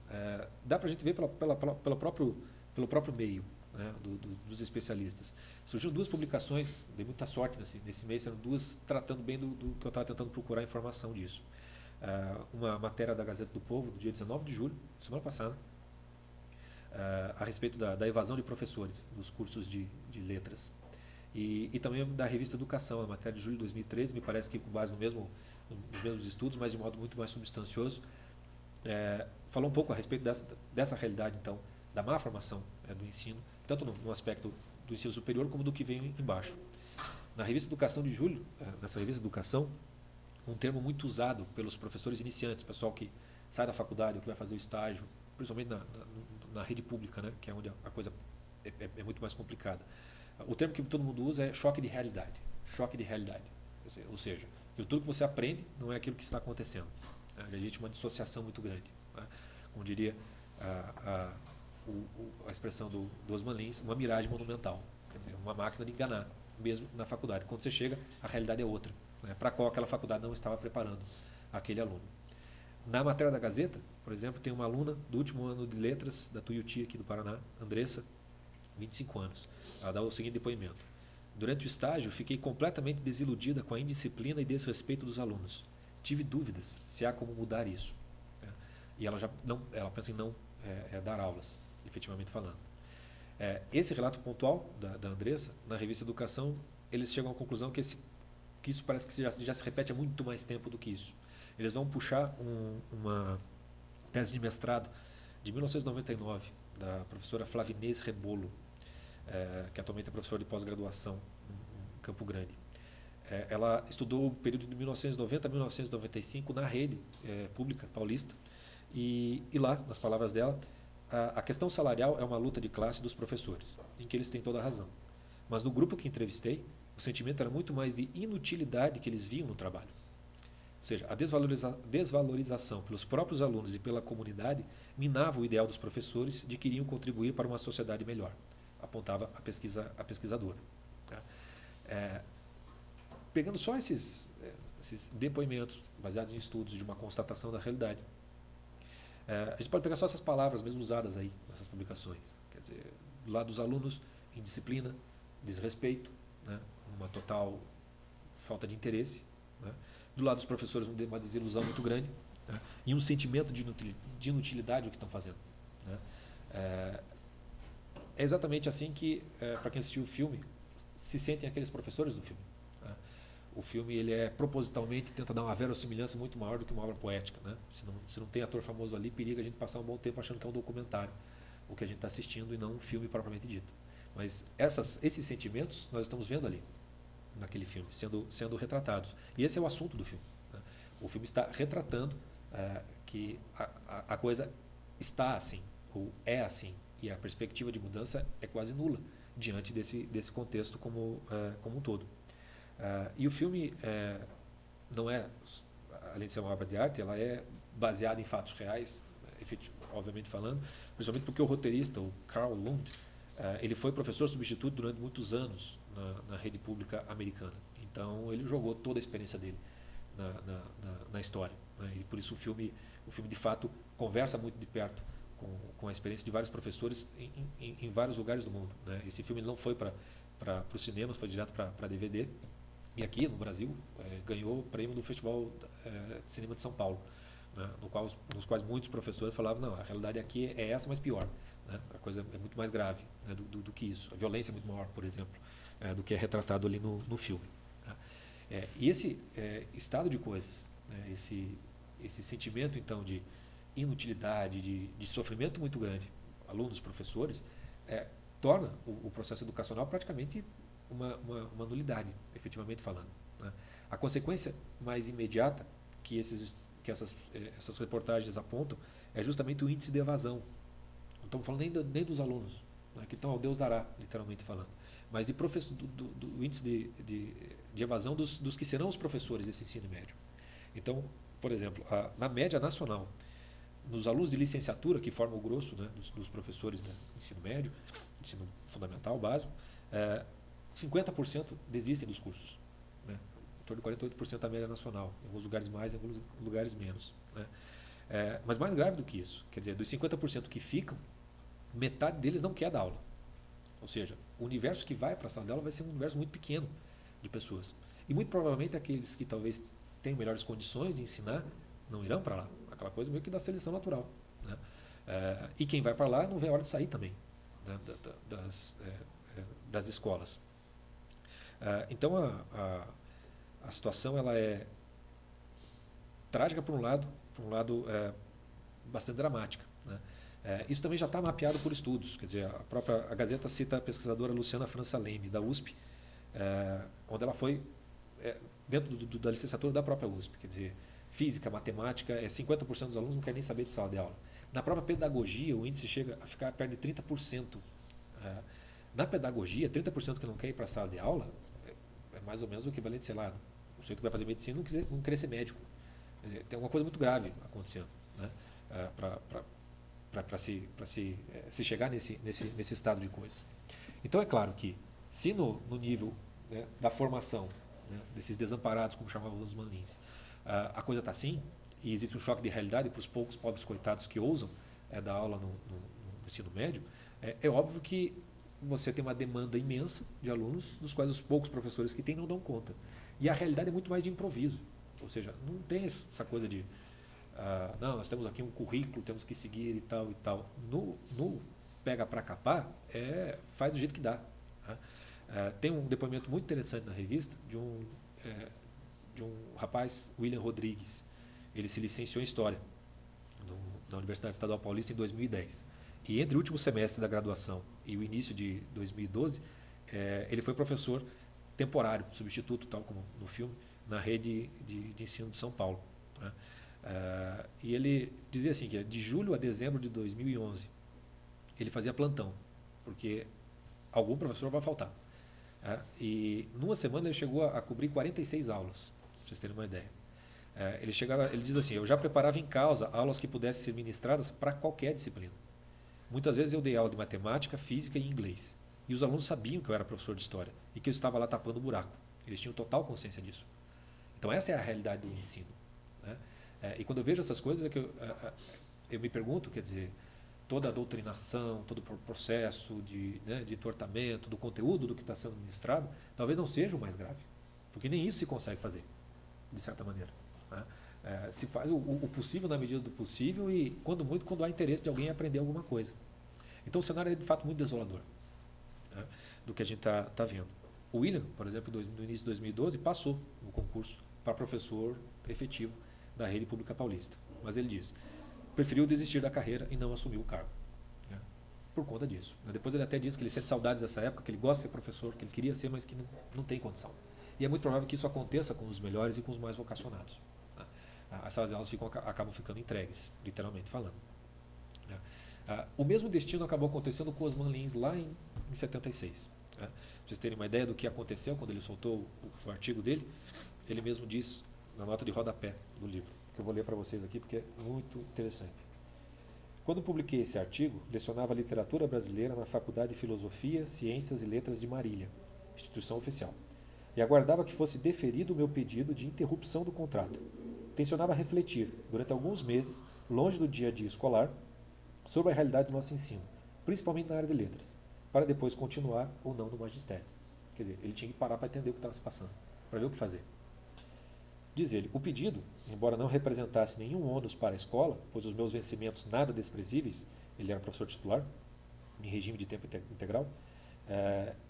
dá para a gente ver pelo próprio meio, né, dos especialistas. Surgiram 2 publicações, dei muita sorte nesse mês, eram 2 tratando bem do que eu estava tentando procurar informação disso. Uma matéria da Gazeta do Povo, do dia 19 de julho, semana passada, a respeito da evasão de professores dos cursos de letras. E também da revista Educação, a matéria de julho de 2013, me parece que com base nos mesmos estudos, mas de modo muito mais substancioso, falou um pouco a respeito dessa realidade, então, da má formação do ensino, tanto no aspecto do ensino superior como do que vem embaixo. Na revista Educação de julho, nessa revista Educação, um termo muito usado pelos professores iniciantes, pessoal que sai da faculdade ou que vai fazer o estágio, principalmente na rede pública, né, que é onde a coisa é muito mais complicada. O termo que todo mundo usa é choque de realidade. Choque de realidade. Ou seja, tudo que você aprende não é aquilo que está acontecendo. Existe uma dissociação muito grande. Né? Como diria a expressão do Osman Lins, uma miragem monumental. Quer dizer, uma máquina de enganar, mesmo na faculdade. Quando você chega, a realidade é outra. Né? Para qual aquela faculdade não estava preparando aquele aluno. Na matéria da Gazeta, por exemplo, tem uma aluna do último ano de letras da Tuiuti aqui do Paraná, Andressa, 25 anos. Ela dá o seguinte depoimento. Durante o estágio, fiquei completamente desiludida com a indisciplina e desrespeito dos alunos. Tive dúvidas se há como mudar isso. E ela pensa em não dar aulas, efetivamente falando. Esse relato pontual da Andressa, na revista Educação, eles chegam à conclusão que isso parece que já se repete há muito mais tempo do que isso. Eles vão puxar uma tese de mestrado de 1999, da professora Flavinês Rebolo, que atualmente é professora de pós-graduação em Campo Grande. Ela estudou o período de 1990 a 1995 na rede pública paulista, e lá, nas palavras dela, a questão salarial é uma luta de classe dos professores, em que eles têm toda a razão. Mas no grupo que entrevistei, o sentimento era muito mais de inutilidade que eles viam no trabalho. Ou seja, a desvalorização pelos próprios alunos e pela comunidade minava o ideal dos professores de que iriam contribuir para uma sociedade melhor, apontava a pesquisadora. Tá? Pegando só esses depoimentos baseados em estudos de uma constatação da realidade, a gente pode pegar só essas palavras mesmo usadas aí nessas publicações. Quer dizer, do lado dos alunos, indisciplina, desrespeito, né, uma total falta de interesse, né, do lado dos professores uma desilusão muito grande, né, e um sentimento de inutilidade do que estão fazendo. Né. É exatamente assim que, para quem assistiu o filme, se sentem aqueles professores do filme. Né. O filme ele propositalmente tenta dar uma verossimilhança muito maior do que uma obra poética. Né. Se não tem ator famoso ali, periga a gente passar um bom tempo achando que é um documentário o que a gente está assistindo e não um filme propriamente dito. Mas esses sentimentos nós estamos vendo ali, naquele filme, sendo retratados. E esse é o assunto do filme. Né. O filme está retratando que a coisa está assim, ou é assim, e a perspectiva de mudança é quase nula diante desse contexto como um todo. E o filme não é, além de ser uma obra de arte, ela é baseada em fatos reais, obviamente falando, principalmente porque o roteirista, o Carl Lund, ele foi professor substituto durante muitos anos na rede pública americana. Então ele jogou toda a experiência dele na história, né? E por isso o filme de fato conversa muito de perto com a experiência de vários professores em vários lugares do mundo, né? Esse filme não foi para os cinemas, foi direto para DVD. E aqui no Brasil ganhou o prêmio do Festival de Cinema de São Paulo, né? Nos quais muitos professores falavam, não, a realidade aqui é essa, mas pior, né? A coisa é muito mais grave, né, do que isso. A violência é muito maior, por exemplo, do que é retratado ali no filme. Tá? E esse estado de coisas, né, esse sentimento então de inutilidade, de sofrimento muito grande, alunos, professores, torna o processo educacional praticamente uma nulidade, efetivamente falando, né? A consequência mais imediata que essas reportagens apontam é justamente o índice de evasão. Não estamos falando nem dos alunos, né, que estão ao Deus dará, literalmente falando, mas do índice de evasão dos que serão os professores desse ensino médio. Então, por exemplo, na média nacional, nos alunos de licenciatura, que formam o grosso, né, dos professores do ensino médio, ensino fundamental, básico, 50% desistem dos cursos, né? Em torno de 48% da média nacional, em alguns lugares mais, em alguns lugares menos, né? Mas mais grave do que isso, quer dizer, dos 50% que ficam, metade deles não quer dar aula. Ou seja, o universo que vai para a sala de aula vai ser um universo muito pequeno de pessoas. E muito provavelmente aqueles que talvez tenham melhores condições de ensinar não irão para lá. Aquela coisa meio que da seleção natural, né? E quem vai para lá não vê a hora de sair também, né, das escolas. Então a situação ela é trágica por um lado bastante dramática, né? Isso também já está mapeado por estudos, quer dizer, a Gazeta cita a pesquisadora Luciana França Leme, da USP, onde ela foi dentro da licenciatura da própria USP, quer dizer, física, matemática, 50% dos alunos não querem nem saber de sala de aula. Na própria pedagogia, o índice chega a ficar perto de 30%. Na pedagogia, 30% que não quer ir para a sala de aula é mais ou menos o equivalente, sei lá, o sujeito que vai fazer medicina não querer ser médico. Quer dizer, tem alguma coisa muito grave acontecendo, né? Para se chegar nesse estado de coisas. Então é claro que se no nível, né, da formação, né, desses desamparados, como chamavam os Manlins, a coisa está assim, e existe um choque de realidade para os poucos pobres coitados que ousam dar aula no ensino médio, é óbvio que você tem uma demanda imensa de alunos, dos quais os poucos professores que tem não dão conta. E a realidade é muito mais de improviso, ou seja, não tem essa coisa de não, nós temos aqui um currículo, temos que seguir e tal e tal. No pega para capar, faz do jeito que dá, né? Tem um depoimento muito interessante na revista de um rapaz, William Rodrigues. Ele se licenciou em História na Universidade Estadual Paulista em 2010. E entre o último semestre da graduação e o início de 2012, ele foi professor temporário, substituto, tal como no filme, na rede de ensino de São Paulo, né? E ele dizia assim, que de julho a dezembro de 2011, ele fazia plantão, porque algum professor vai faltar. E numa semana ele chegou a cobrir 46 aulas, para vocês terem uma ideia. Ele diz assim, eu já preparava em causa aulas que pudessem ser ministradas para qualquer disciplina. Muitas vezes eu dei aula de matemática, física e inglês. E os alunos sabiam que eu era professor de história e que eu estava lá tapando o buraco. Eles tinham total consciência disso. Então essa é a realidade do ensino, né? E quando eu vejo essas coisas é que eu me pergunto, quer dizer, toda a doutrinação, todo o processo de entortamento, do conteúdo do que está sendo ministrado, talvez não seja o mais grave. Porque nem isso se consegue fazer, de certa maneira, né? Se faz o possível na medida do possível e, quando há interesse de alguém aprender alguma coisa. Então o cenário é de fato muito desolador, né, do que a gente está vendo. O William, por exemplo, no início de 2012, passou no concurso para professor efetivo da rede pública paulista. Mas ele diz, preferiu desistir da carreira e não assumiu o cargo, né, por conta disso. Depois ele até diz que ele sente saudades dessa época, que ele gosta de ser professor, que ele queria ser, mas que não tem condição. E é muito provável que isso aconteça com os melhores e com os mais vocacionados, né? As salas de aulas acabam ficando entregues, literalmente falando, né? O mesmo destino acabou acontecendo com os Manlins lá em 76. Né? Para vocês terem uma ideia do que aconteceu quando ele soltou o artigo dele, ele mesmo diz na nota de rodapé do livro, que eu vou ler para vocês aqui porque é muito interessante. Quando publiquei esse artigo, lecionava literatura brasileira na Faculdade de Filosofia, Ciências e Letras de Marília, instituição oficial, e aguardava que fosse deferido o meu pedido de interrupção do contrato. Tencionava refletir, durante alguns meses, longe do dia a dia escolar, sobre a realidade do nosso ensino, principalmente na área de letras, para depois continuar ou não no magistério. Quer dizer, ele tinha que parar para entender o que estava se passando, para ver o que fazer. Diz ele, o pedido, embora não representasse nenhum ônus para a escola, pois os meus vencimentos nada desprezíveis, ele era professor titular, em regime de tempo integral,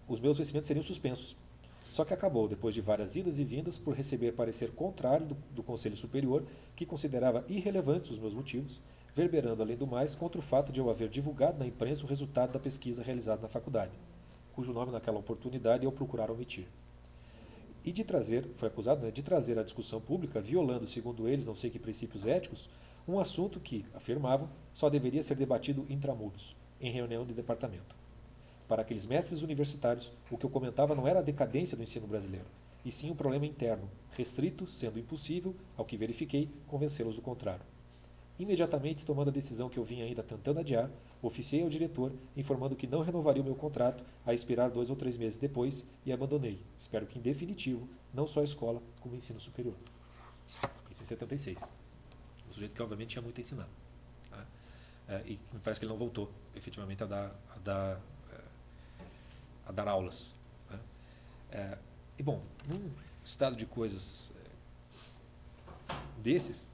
os meus vencimentos seriam suspensos. Só que acabou, depois de várias idas e vindas, por receber parecer contrário do Conselho Superior, que considerava irrelevantes os meus motivos, verberando, além do mais, contra o fato de eu haver divulgado na imprensa o resultado da pesquisa realizada na faculdade, cujo nome naquela oportunidade eu procurar omitir. E de trazer, foi acusado, de trazer à discussão pública, violando, segundo eles, não sei que princípios éticos, um assunto que, afirmavam, só deveria ser debatido intramuros, em reunião de departamento. Para aqueles mestres universitários, o que eu comentava não era a decadência do ensino brasileiro, e sim um problema interno, restrito, sendo impossível, ao que verifiquei, convencê-los do contrário. Imediatamente, tomando a decisão que eu vinha ainda tentando adiar, oficiei ao diretor, informando que não renovaria o meu contrato, a expirar 2 ou 3 meses depois, e abandonei, espero que em definitivo, não só a escola, como o ensino superior. Isso em 76. O sujeito que obviamente tinha muito a ensinar. Tá? E me parece que ele não voltou, efetivamente, a dar aulas. Né? E bom, num estado de coisas desses,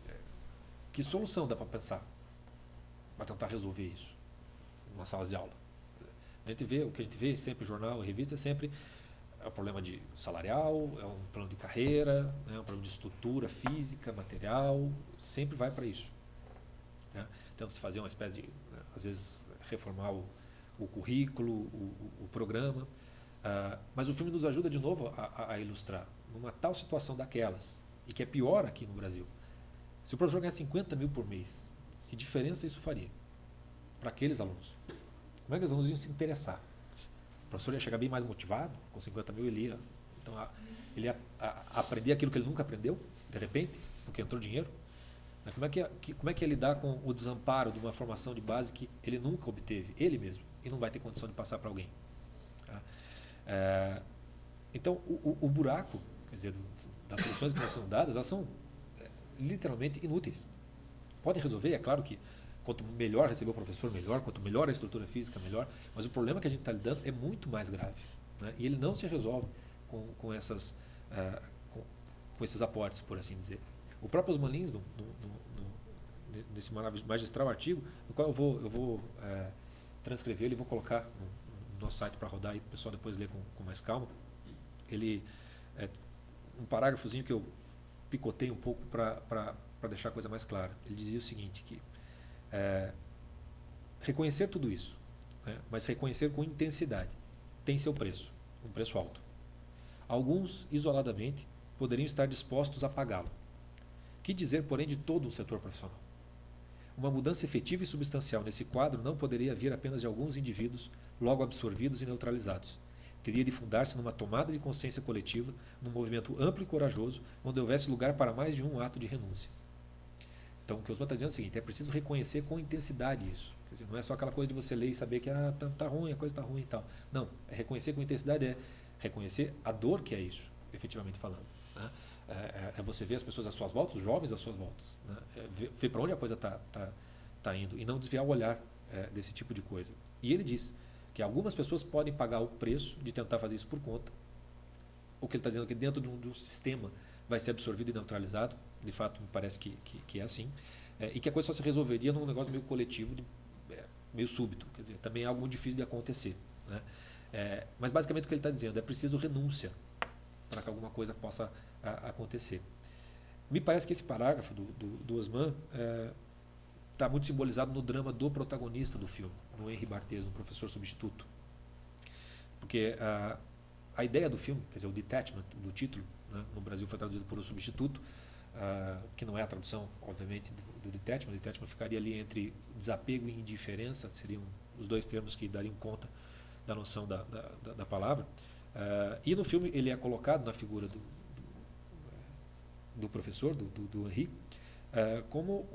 que solução dá para pensar para tentar resolver isso numa sala de aula? A gente vê, o que a gente vê sempre, jornal e revista, é sempre um problema de salarial, é um plano de carreira, né, um problema de estrutura física, material, sempre vai para isso. Né? Tenta-se fazer uma espécie de, né, às vezes, reformar o currículo, o programa, mas o filme nos ajuda de novo a ilustrar numa tal situação daquelas, e que é pior aqui no Brasil. Se o professor ganhar 50 mil por mês, que diferença isso faria para aqueles alunos? Como é que os alunos iam se interessar? O professor ia chegar bem mais motivado, com 50 mil ele ia aprender aquilo que ele nunca aprendeu, de repente, porque entrou dinheiro. Como é que ia lidar com o desamparo de uma formação de base que ele nunca obteve, ele mesmo, e não vai ter condição de passar para alguém? Então, o buraco, quer dizer, das soluções que nos são dadas, elas são literalmente inúteis. Podem resolver, é claro que quanto melhor receber o professor, melhor, quanto melhor a estrutura física, melhor, mas o problema que a gente está lidando é muito mais grave. Né? E ele não se resolve com esses aportes, por assim dizer. O próprio Osman Lins, nesse magistral artigo, no qual eu vou transcrever ele e vou colocar no nosso site para rodar e o pessoal depois ler com mais calma. Ele um parágrafozinho que eu picotei um pouco para deixar a coisa mais clara. Ele dizia o seguinte, que reconhecer tudo isso, né, mas reconhecer com intensidade, tem seu preço, um preço alto. Alguns, isoladamente, poderiam estar dispostos a pagá-lo. Que dizer, porém, de todo o setor profissional? Uma mudança efetiva e substancial nesse quadro não poderia vir apenas de alguns indivíduos, logo absorvidos e neutralizados. Teria de fundar-se numa tomada de consciência coletiva, num movimento amplo e corajoso, onde houvesse lugar para mais de um ato de renúncia. Então, o que o Osman está dizendo é o seguinte, é preciso reconhecer com intensidade isso. Quer dizer, não é só aquela coisa de você ler e saber que tá ruim, a coisa está ruim e tal. Não, reconhecer com intensidade, é reconhecer a dor que é isso, efetivamente falando. Né? É você ver as pessoas às suas voltas, os jovens às suas voltas. Né? Ver para onde a coisa está indo e não desviar o olhar desse tipo de coisa. E ele diz que algumas pessoas podem pagar o preço de tentar fazer isso por conta. O que ele está dizendo é que dentro de um sistema vai ser absorvido e neutralizado, de fato me parece que é assim, e que a coisa só se resolveria num negócio meio coletivo, meio súbito, quer dizer, também é algo muito difícil de acontecer. Né? Mas basicamente o que ele está dizendo é preciso renúncia para que alguma coisa possa acontecer. Me parece que esse parágrafo do Osman está muito simbolizado no drama do protagonista do filme, no Henri Barthès, no professor substituto. Porque a ideia do filme, quer dizer, o detachment do título, né, no Brasil foi traduzido por o substituto, que não é a tradução, obviamente, do detachment. O detachment ficaria ali entre desapego e indiferença, seriam os dois termos que dariam conta da noção da palavra. E no filme ele é colocado na figura do professor, do Henri, como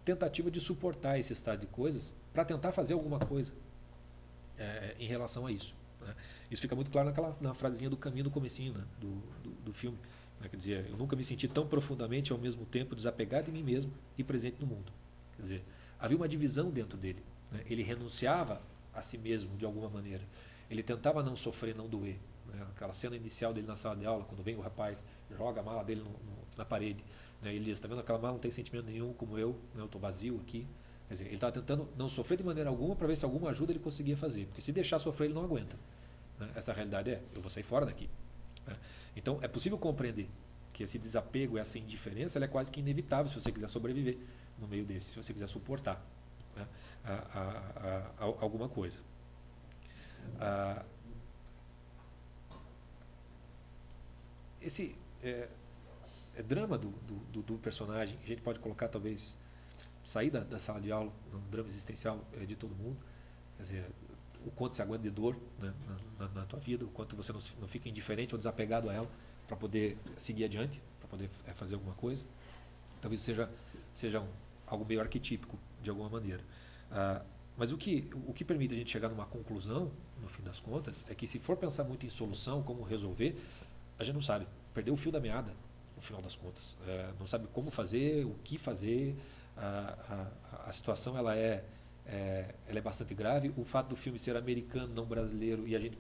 tentativa de suportar esse estado de coisas para tentar fazer alguma coisa em relação a isso, né? Isso fica muito claro na frasezinha do caminho do comecinho, né, do filme, né? Quer dizer, eu nunca me senti tão profundamente ao mesmo tempo desapegado de mim mesmo e presente no mundo. Quer dizer, havia uma divisão dentro dele, né? Ele renunciava a si mesmo de alguma maneira. Ele tentava não sofrer, não doer, né? Aquela cena inicial dele na sala de aula, quando vem o rapaz, joga a mala dele na parede, né? Ele diz, está vendo, aquela mala não tem sentimento nenhum como eu, né? Eu estou vazio aqui. Quer dizer, ele estava tentando não sofrer de maneira alguma para ver se alguma ajuda ele conseguia fazer, porque se deixar sofrer ele não aguenta, né? Essa realidade eu vou sair fora daqui, né? Então é possível compreender que esse desapego, essa indiferença, ela é quase que inevitável se você quiser sobreviver no meio desse, se você quiser suportar, né, alguma coisa. Esse drama do personagem, a gente pode colocar talvez sair da sala de aula, um drama existencial de todo mundo, quer dizer, o quanto você aguenta de dor, né, na tua vida, o quanto você não fica indiferente ou desapegado a ela para poder seguir adiante, para poder fazer alguma coisa. Talvez seja algo meio arquetípico de alguma maneira. Mas o que permite a gente chegar numa conclusão, no fim das contas, é que se for pensar muito em solução, como resolver, a gente não sabe, perdeu o fio da meada no final das contas. Não sabe como fazer, o que fazer. A situação ela é bastante grave. O fato do filme ser americano, não brasileiro, e a gente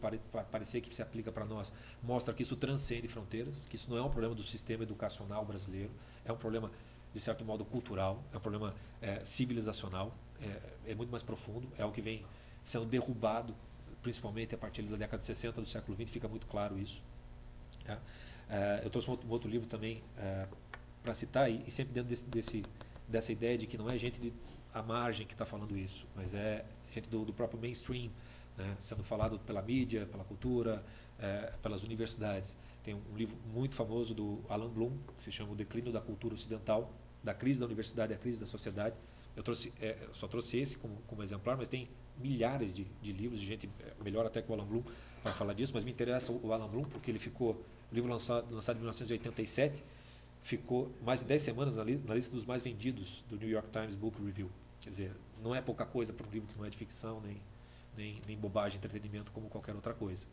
parecer que se aplica para nós, mostra que isso transcende fronteiras, que isso não é um problema do sistema educacional brasileiro, é um problema, de certo modo, cultural, é um problema civilizacional, é muito mais profundo, é algo que vem sendo derrubado, principalmente a partir da década de 60 do século XX, fica muito claro isso. Eu trouxe um outro livro também para citar, e sempre dentro dessa ideia de que não é gente à margem que está falando isso, mas é gente do próprio mainstream, né, sendo falado pela mídia, pela cultura, pelas universidades. Tem um livro muito famoso do Alan Bloom, que se chama O Declínio da Cultura Ocidental, da crise da universidade à crise da sociedade. Eu só trouxe esse como exemplar, mas tem milhares de livros de gente melhor até que o Alan Bloom para falar disso, mas me interessa o Alan Bloom porque o livro lançado em 1987, ficou mais de 10 semanas na lista dos mais vendidos do New York Times Book Review. Quer dizer, não é pouca coisa para um livro que não é de ficção, nem bobagem, entretenimento, como qualquer outra coisa.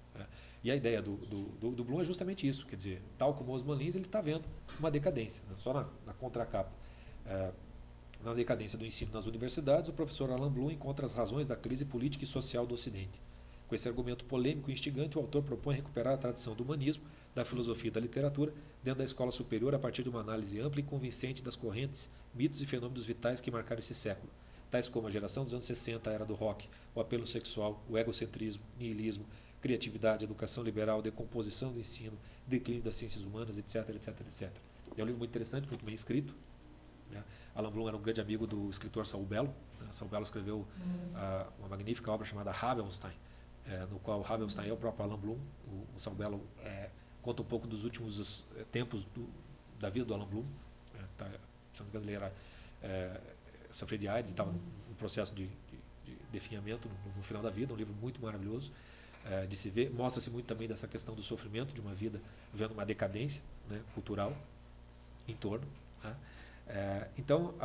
E a ideia do Bloom é justamente isso, quer dizer, tal como Osman Lins, ele está vendo uma decadência, né? Só na contracapa. Na decadência do ensino nas universidades, o professor Alan Bloom encontra as razões da crise política e social do Ocidente. Com esse argumento polêmico e instigante, o autor propõe recuperar a tradição do humanismo, da filosofia e da literatura dentro da escola superior a partir de uma análise ampla e convincente das correntes, mitos e fenômenos vitais que marcaram esse século, tais como a geração dos anos 60, a era do rock, o apelo sexual, o egocentrismo, niilismo, criatividade, educação liberal, decomposição do ensino, declínio das ciências humanas, etc, etc, etc. É um livro muito interessante, muito bem escrito, né? Alan Bloom era um grande amigo do escritor Saul Bellow. Saul Bellow escreveu uma magnífica obra chamada Ravenstein, no qual Ravenstein é o próprio Alan Bloom. O Saul Bellow conta um pouco dos últimos tempos da vida do Alan Bloom. Se não me engano, ele sofria de AIDS e estava num processo de definhamento no final da vida. Um livro muito maravilhoso de se ver. Mostra-se muito também dessa questão do sofrimento de uma vida vendo uma decadência, né, cultural em torno. Então,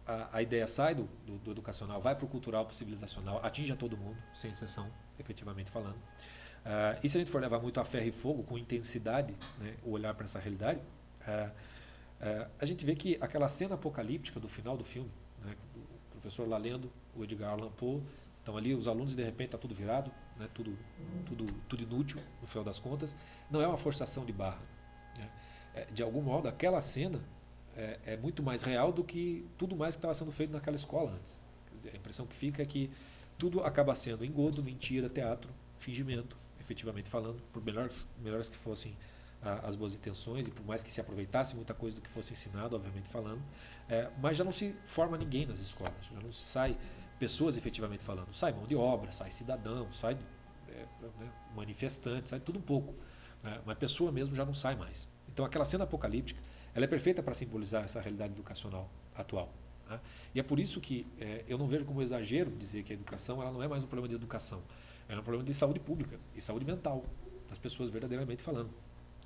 a ideia sai do educacional, vai para o cultural, para o civilizacional, atinge a todo mundo, sem exceção, efetivamente falando. E se a gente for levar muito a ferro e fogo, com intensidade, né, o olhar para essa realidade, a gente vê que aquela cena apocalíptica do final do filme, né, o professor lá lendo, o Edgar Allan Poe, estão ali os alunos e de repente está tudo virado, né, tudo inútil, no final das contas, não é uma forçação de barra, né. De algum modo, aquela cena é muito mais real do que tudo mais que estava sendo feito naquela escola antes. Quer dizer, a impressão que fica é que tudo acaba sendo engodo, mentira, teatro, fingimento, efetivamente falando, por melhores que fossem as boas intenções e por mais que se aproveitasse muita coisa do que fosse ensinado, obviamente falando, mas já não se forma ninguém nas escolas, já não se sai pessoas efetivamente falando, sai mão de obra, sai cidadão, sai manifestante, sai tudo um pouco, né, mas pessoa mesmo já não sai mais. Então aquela cena apocalíptica, ela é perfeita para simbolizar essa realidade educacional atual, né? E é por isso que eu não vejo como exagero dizer que a educação ela não é mais um problema de educação, ela é um problema de saúde pública e saúde mental, das pessoas verdadeiramente falando.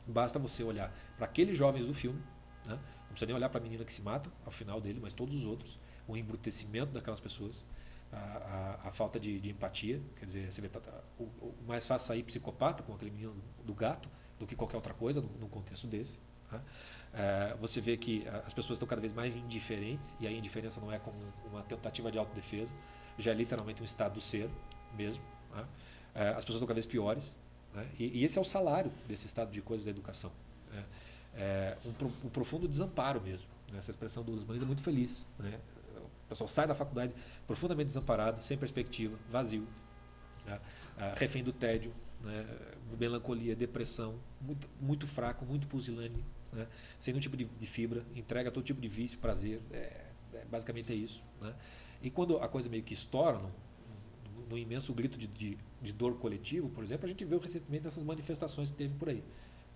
Basta você olhar para aqueles jovens do filme, né? Não precisa nem olhar para a menina que se mata ao final dele, mas todos os outros, o embrutecimento daquelas pessoas, a falta de empatia. Quer dizer, você vê, o mais fácil sair psicopata com aquele menino do gato do que qualquer outra coisa num contexto desse. Tá? Você vê que as pessoas estão cada vez mais indiferentes, e a indiferença não é como uma tentativa de autodefesa, já é literalmente um estado do ser mesmo. Tá? As pessoas estão cada vez piores, né? E esse é o salário desse estado de coisas da educação. Um profundo desamparo mesmo. Né? Essa expressão do humanismo é muito feliz. Né? O pessoal sai da faculdade profundamente desamparado, sem perspectiva, vazio, né? Refém do tédio, né? Melancolia, depressão, muito fraco, muito pusilânime, né? Sem nenhum tipo de fibra, entrega todo tipo de vício, prazer, basicamente é isso. Né? E quando a coisa meio que estoura, no imenso grito de dor coletivo, por exemplo, a gente vê recentemente essas manifestações que teve por aí.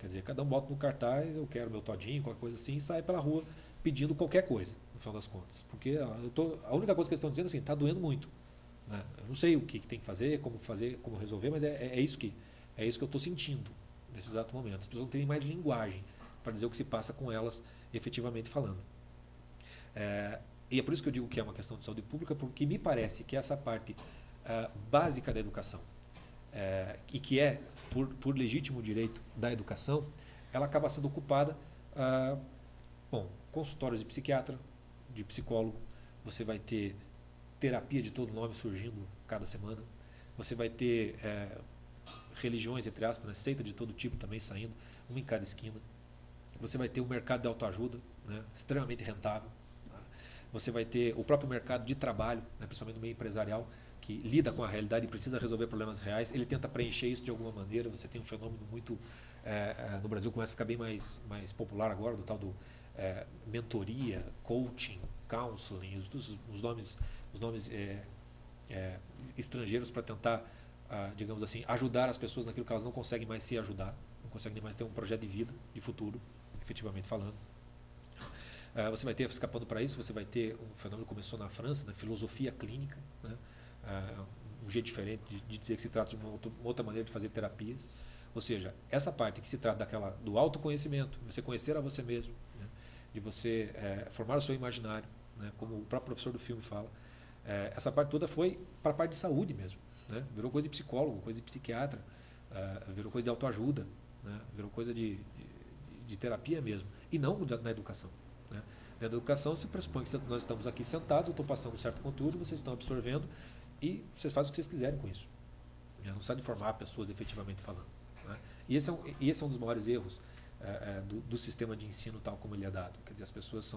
Quer dizer, cada um bota no cartaz, eu quero meu todinho, qualquer coisa assim, e sai pela rua pedindo qualquer coisa, no final das contas. Porque a única coisa que eles estão dizendo é assim, está doendo muito. Né? Eu não sei o que tem que fazer, como resolver, mas é isso que eu estou sentindo nesse exato momento. As pessoas não têm mais linguagem para dizer o que se passa com elas, efetivamente falando. E é por isso que eu digo que é uma questão de saúde pública, porque me parece que essa parte básica da educação, e que é por legítimo direito da educação, ela acaba sendo ocupada, consultórios de psiquiatra, de psicólogo, você vai ter terapia de todo nome surgindo cada semana, você vai ter religiões, entre aspas, né, seita de todo tipo também saindo, uma em cada esquina, você vai ter o mercado de autoajuda, né, extremamente rentável, tá? Você vai ter o próprio mercado de trabalho, né, principalmente no meio empresarial, que lida com a realidade e precisa resolver problemas reais, ele tenta preencher isso de alguma maneira. Você tem um fenômeno muito, no Brasil começa a ficar bem mais popular agora, do tal do mentoria, coaching, counseling, os nomes estrangeiros para tentar, digamos assim, ajudar as pessoas naquilo que elas não conseguem mais se ajudar, não conseguem mais ter um projeto de vida, de futuro, efetivamente falando. Você vai ter, escapando para isso, você vai ter um fenômeno que começou na França, na filosofia clínica, né? Um jeito diferente de dizer que se trata de uma outra maneira de fazer terapias. Ou seja, essa parte que se trata do autoconhecimento, de você conhecer a você mesmo, né? De você formar o seu imaginário, né? Como o próprio professor do filme fala, essa parte toda foi para a parte de saúde mesmo, né? Virou coisa de psicólogo, coisa de psiquiatra, virou coisa de autoajuda, né? Virou coisa de terapia mesmo, e não na educação. Né? Na educação se pressupõe que nós estamos aqui sentados, eu estou passando um certo conteúdo, vocês estão absorvendo e vocês fazem o que vocês quiserem com isso. Né? Não sai de formar pessoas efetivamente falando. Né? E esse é um dos maiores erros do sistema de ensino tal como ele é dado. Quer dizer, as pessoas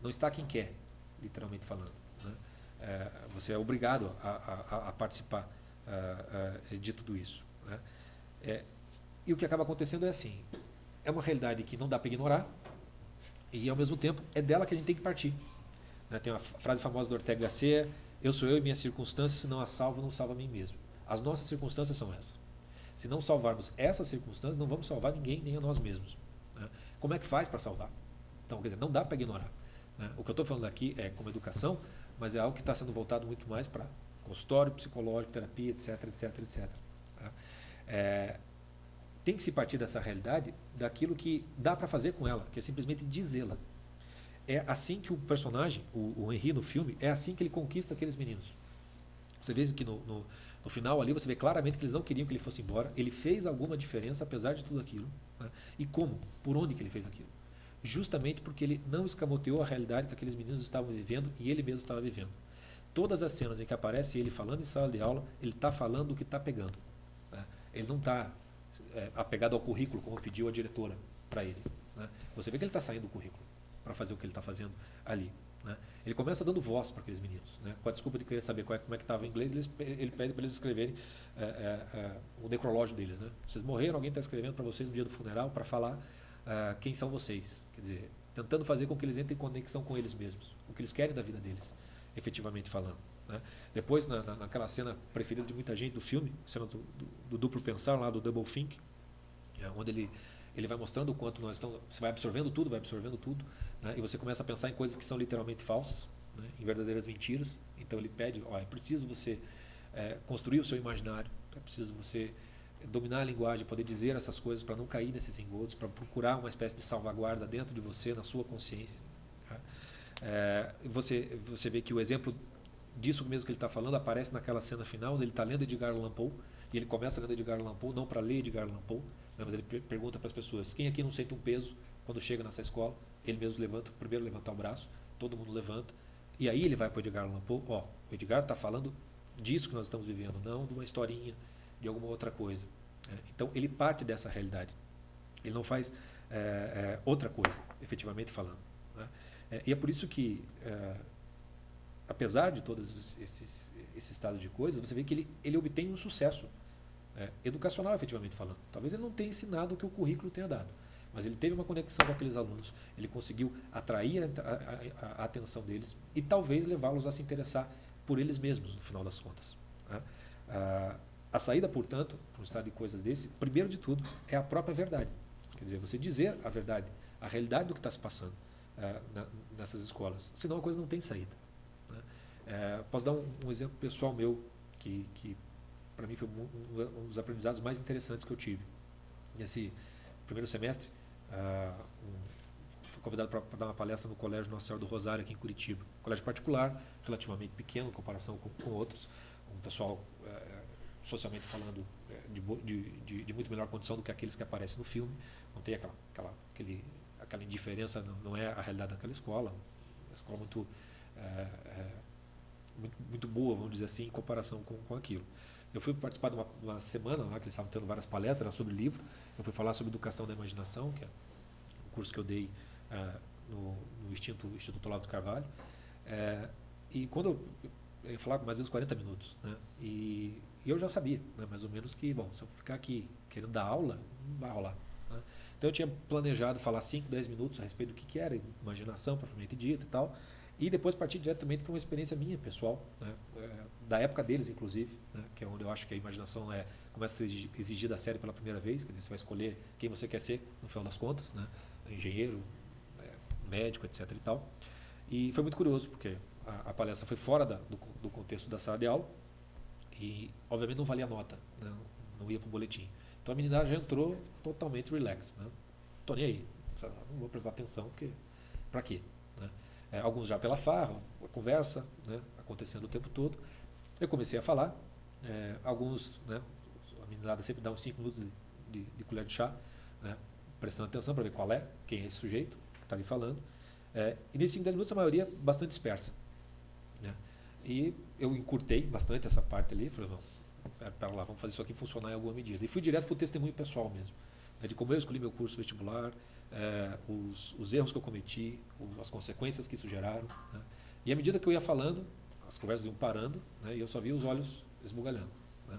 não está quem quer, literalmente falando. Né? Você é obrigado a participar de tudo isso. Né? E o que acaba acontecendo é assim, é uma realidade que não dá para ignorar e, ao mesmo tempo, é dela que a gente tem que partir. Né? Tem uma frase famosa do Ortega Gasset: eu sou eu e minhas circunstâncias, se não as salvo, não salvo a mim mesmo. As nossas circunstâncias são essas. Se não salvarmos essas circunstâncias, não vamos salvar ninguém, nem a nós mesmos. Né? Como é que faz para salvar? Então, quer dizer, não dá para ignorar. Né? O que eu estou falando aqui é como educação, mas é algo que está sendo voltado muito mais para consultório, psicológico, terapia, etc, etc, etc. Tá? Tem que se partir dessa realidade, daquilo que dá para fazer com ela, que é simplesmente dizê-la. É assim que o personagem, o Henry no filme, é assim que ele conquista aqueles meninos. Você vê que no final ali, você vê claramente que eles não queriam que ele fosse embora. Ele fez alguma diferença apesar de tudo aquilo. Né? E como? Por onde que ele fez aquilo? Justamente porque ele não escamoteou a realidade que aqueles meninos estavam vivendo e ele mesmo estava vivendo. Todas as cenas em que aparece ele falando em sala de aula, ele está falando o que está pegando. Né? Ele não está apegado ao currículo, como pediu a diretora para ele. Né? Você vê que ele está saindo do currículo para fazer o que ele está fazendo ali. Né? Ele começa dando voz para aqueles meninos. Né? Com a desculpa de querer saber como é que estava o inglês, ele pede para eles escreverem o necrológio deles. Né? Vocês morreram, alguém está escrevendo para vocês no dia do funeral para falar quem são vocês. Quer dizer, tentando fazer com que eles entrem em conexão com eles mesmos, o que eles querem da vida deles, efetivamente falando. Né? Depois, naquela cena preferida de muita gente do filme, cena do duplo pensar, lá do Double Think, onde ele vai mostrando o quanto nós estamos, você vai absorvendo tudo, né? E você começa a pensar em coisas que são literalmente falsas, né? Em verdadeiras mentiras. Então ele pede, é preciso você construir o seu imaginário, é preciso você dominar a linguagem, poder dizer essas coisas para não cair nesses engodos, para procurar uma espécie de salvaguarda dentro de você, na sua consciência. Tá? Você vê que o exemplo disso mesmo que ele está falando aparece naquela cena final, onde ele está lendo Edgar Allan Poe, e ele começa lendo Edgar Allan Poe, não para ler Edgar Allan Poe, mas ele pergunta para as pessoas: quem aqui não sente um peso quando chega nessa escola? Ele mesmo levanta, primeiro levantar o braço, todo mundo levanta, e aí ele vai para o Edgar Allan Poe: ó, o Edgar está falando disso que nós estamos vivendo, não de uma historinha, de alguma outra coisa. Então ele parte dessa realidade, ele não faz outra coisa, efetivamente falando, né? E é por isso que, apesar de todos esses estados de coisas, você vê que ele obtém um sucesso educacional, efetivamente falando. Talvez ele não tenha ensinado o que o currículo tenha dado, mas ele teve uma conexão com aqueles alunos, ele conseguiu atrair a atenção deles e talvez levá-los a se interessar por eles mesmos, no final das contas, né? A saída, portanto, para um estado de coisas desse, primeiro de tudo, é a própria verdade. Quer dizer, você dizer a verdade, a realidade do que está se passando nessas escolas. Senão a coisa não tem saída, né? Posso dar um exemplo pessoal meu, que para mim foi um dos aprendizados mais interessantes que eu tive. Nesse primeiro semestre, fui convidado para dar uma palestra no Colégio Nossa Senhora do Rosário, aqui em Curitiba. Colégio particular, relativamente pequeno em comparação com outros. Um pessoal, socialmente falando, de muito melhor condição do que aqueles que aparecem no filme. Não tem aquela indiferença, não é a realidade daquela escola. Uma escola muito boa, vamos dizer assim, em comparação com aquilo. Eu fui participar de uma semana lá, que eles estavam tendo várias palestras, era sobre livro. Eu fui falar sobre educação da imaginação, que é um curso que eu dei no Instituto Olavo de Carvalho. E quando eu ia falar mais ou menos 40 minutos, né? E eu já sabia, né, mais ou menos, que, bom, se eu ficar aqui querendo dar aula, não vai rolar, né? Então eu tinha planejado falar 5, 10 minutos a respeito do que era imaginação, propriamente dita e tal, e depois partir diretamente para uma experiência minha, pessoal, né, da época deles, inclusive, né, que é onde eu acho que a imaginação começa a ser exigida a sério pela primeira vez. Quer dizer, você vai escolher quem você quer ser, no final das contas, né, engenheiro, médico, etc. e tal. E foi muito curioso, porque a palestra foi fora do contexto da sala de aula e, obviamente, não valia nota, né, não ia para o boletim. Então a menina já entrou totalmente relax, né? Tô nem aí, não vou prestar atenção, porque para quê, né? Alguns já pela farra, a conversa, né, acontecendo o tempo todo. Eu comecei a falar, alguns, né, a meninada sempre dá uns 5 minutos de colher de chá, né, prestando atenção para ver quem é esse sujeito que está ali falando. E nesses 5, 10 minutos a maioria bastante dispersa, né? E eu encurtei bastante essa parte ali, falei, pera lá, vamos fazer isso aqui funcionar em alguma medida. E fui direto para o testemunho pessoal mesmo, né, de como eu escolhi meu curso vestibular, os erros que eu cometi, as consequências que isso geraram, né? E à medida que eu ia falando, as conversas iam parando, né, e eu só via os olhos esbugalhando, né?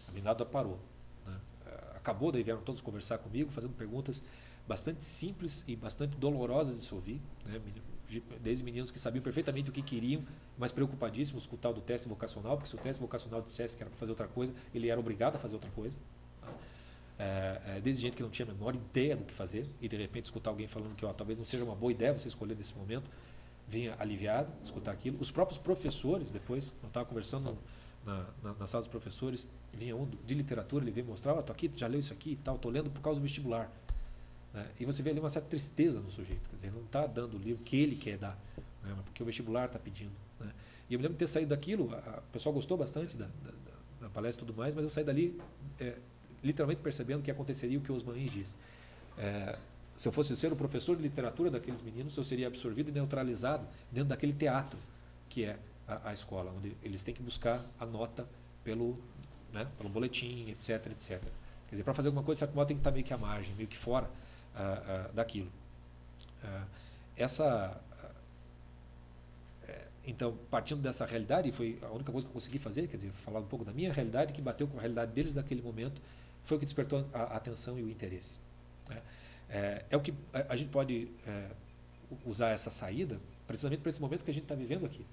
A meninada parou, né? Acabou, daí vieram todos conversar comigo, fazendo perguntas bastante simples e bastante dolorosas de se ouvir, né? Desde meninos que sabiam perfeitamente o que queriam, mas preocupadíssimos com o tal do teste vocacional, porque se o teste vocacional dissesse que era para fazer outra coisa, ele era obrigado a fazer outra coisa. Desde gente que não tinha a menor ideia do que fazer, e de repente escutar alguém falando que talvez não seja uma boa ideia você escolher nesse momento, vinha aliviado escutar aquilo. Os próprios professores, depois, eu estava conversando na sala dos professores, vinha um de literatura, ele veio mostrar: tô aqui, já leu isso aqui e tal, tô lendo por causa do vestibular. E você vê ali uma certa tristeza no sujeito, quer dizer, ele não está dando o livro que ele quer dar, né, mas porque o vestibular está pedindo, né? E eu me lembro de ter saído daquilo, o pessoal gostou bastante da palestra e tudo mais, mas eu saí dali literalmente percebendo que aconteceria o que o Osmanin disse. Se eu fosse ser o professor de literatura daqueles meninos, eu seria absorvido e neutralizado dentro daquele teatro que é a escola, onde eles têm que buscar a nota pelo boletim, etc, etc. Quer dizer, para fazer alguma coisa, essa nota tem que estar meio que à margem, meio que fora daquilo. Então, partindo dessa realidade, foi a única coisa que eu consegui fazer, quer dizer, falar um pouco da minha realidade, que bateu com a realidade deles naquele momento, foi o que despertou a atenção e o interesse, né? O que a gente pode usar essa saída precisamente para esse momento que a gente está vivendo aqui.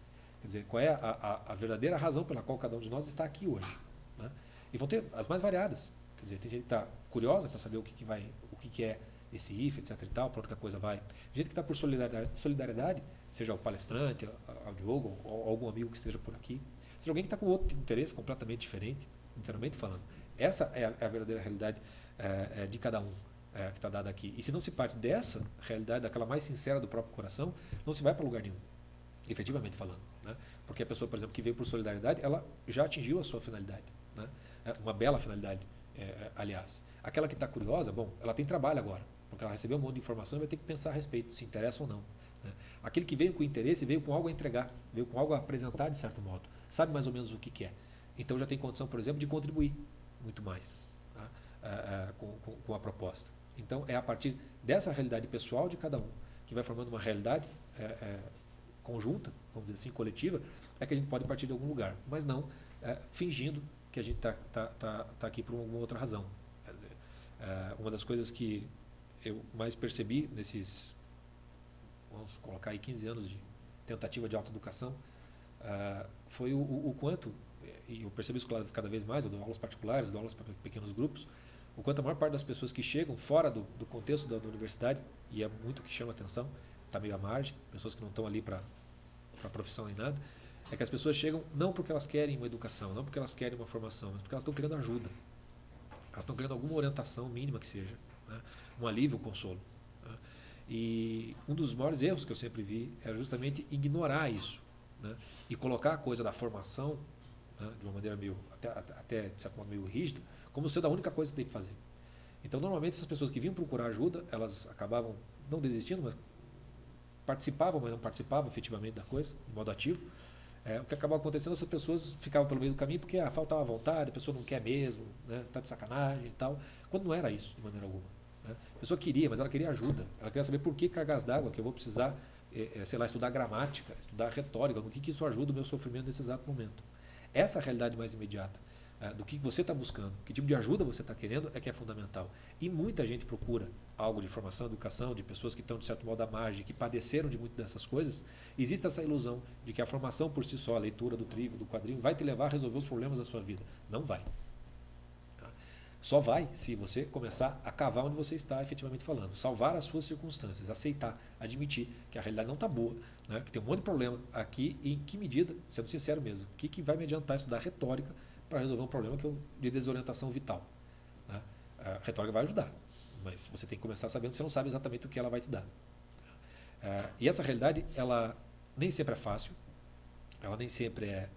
Quer dizer, qual é a verdadeira razão pela qual cada um de nós está aqui hoje, né? E vão ter as mais variadas. Quer dizer, tem gente que está curiosa para saber o que é esse IFE, etc e tal, para onde que a coisa vai. Gente que está por solidariedade, seja o palestrante, ao Diogo, ou algum amigo que esteja por aqui, seja alguém que está com outro interesse completamente diferente, inteiramente falando. Essa é a verdadeira realidade de cada um que está dada aqui. E se não se parte dessa realidade, daquela mais sincera do próprio coração, não se vai para lugar nenhum. efetivamente falando, né? Porque a pessoa, por exemplo, que veio por solidariedade, ela já atingiu a sua finalidade, né? Uma bela finalidade, aliás. Aquela que está curiosa, bom, ela tem trabalho agora, porque ela recebeu um monte de informação e vai ter que pensar a respeito, se interessa ou não, né? Aquele que veio com interesse, veio com algo a entregar, veio com algo a apresentar de certo modo, sabe mais ou menos o que quer. Então já tem condição, por exemplo, de contribuir muito mais, tá? Com a proposta. Então é a partir dessa realidade pessoal de cada um, que vai formando uma realidade conjunta, vamos dizer assim, coletiva, é que a gente pode partir de algum lugar, mas não fingindo que a gente tá aqui por alguma outra razão. Quer dizer, uma das coisas que eu mais percebi nesses, vamos colocar aí 15 anos de tentativa de autoeducação, foi o quanto, e eu percebo isso cada vez mais, eu dou aulas particulares, dou aulas para pequenos grupos, o quanto a maior parte das pessoas que chegam fora do contexto da universidade, e é muito o que chama atenção, está meio à margem, pessoas que não estão ali para a profissão nem nada, é que as pessoas chegam não porque elas querem uma educação, não porque elas querem uma formação, mas porque elas estão querendo ajuda. Elas estão querendo alguma orientação mínima que seja, né? Um alívio, um consolo, né? E um dos maiores erros que eu sempre vi era justamente ignorar isso, né? E colocar a coisa da formação, né, de uma maneira meio, até de certo modo meio rígida, como sendo a única coisa que tem que fazer. Então, normalmente, essas pessoas que vinham procurar ajuda, elas acabavam não desistindo, mas participavam, mas não participavam efetivamente da coisa, de modo ativo. O que acabava acontecendo, essas pessoas ficavam pelo meio do caminho porque faltava vontade, a pessoa não quer mesmo, né, tá de sacanagem e tal, quando não era isso de maneira alguma, né? A pessoa queria, mas ela queria ajuda, ela queria saber por que cargas d'água, que eu vou precisar, sei lá, estudar gramática, estudar retórica, no que isso ajuda o meu sofrimento nesse exato momento. Essa é a realidade mais imediata, do que você está buscando, que tipo de ajuda você está querendo, é que é fundamental. E muita gente procura algo de formação, educação, de pessoas que estão de certo modo à margem, que padeceram de muito dessas coisas. Existe essa ilusão de que a formação por si só, a leitura do trigo, do quadrinho, vai te levar a resolver os problemas da sua vida. Não vai. Tá? Só vai se você começar a cavar onde você está efetivamente falando, salvar as suas circunstâncias, aceitar, admitir que a realidade não está boa, né? Que tem um monte de problema aqui e em que medida, sendo sincero mesmo, o que vai me adiantar estudar retórica para resolver um problema de desorientação vital, né? A retórica vai ajudar, mas você tem que começar sabendo que você não sabe exatamente o que ela vai te dar. E essa realidade, ela nem sempre é fácil, ela nem sempre é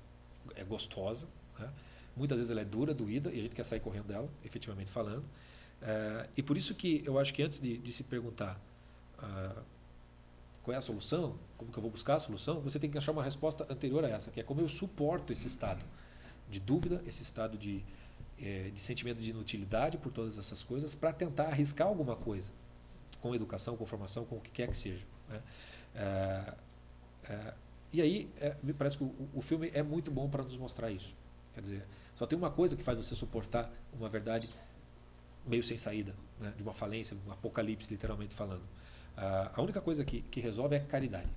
gostosa, né? Muitas vezes ela é dura, doída, e a gente quer sair correndo dela, efetivamente falando. E por isso que eu acho que antes de se perguntar qual é a solução, como que eu vou buscar a solução, você tem que achar uma resposta anterior a essa, que é como eu suporto esse estado de dúvida, esse estado de sentimento de inutilidade por todas essas coisas, para tentar arriscar alguma coisa, com educação, com formação, com o que quer que seja, né? E aí, me parece que o filme é muito bom para nos mostrar isso. Quer dizer, só tem uma coisa que faz você suportar uma verdade meio sem saída, né? De uma falência, um apocalipse, literalmente falando. A única coisa que resolve é a caridade.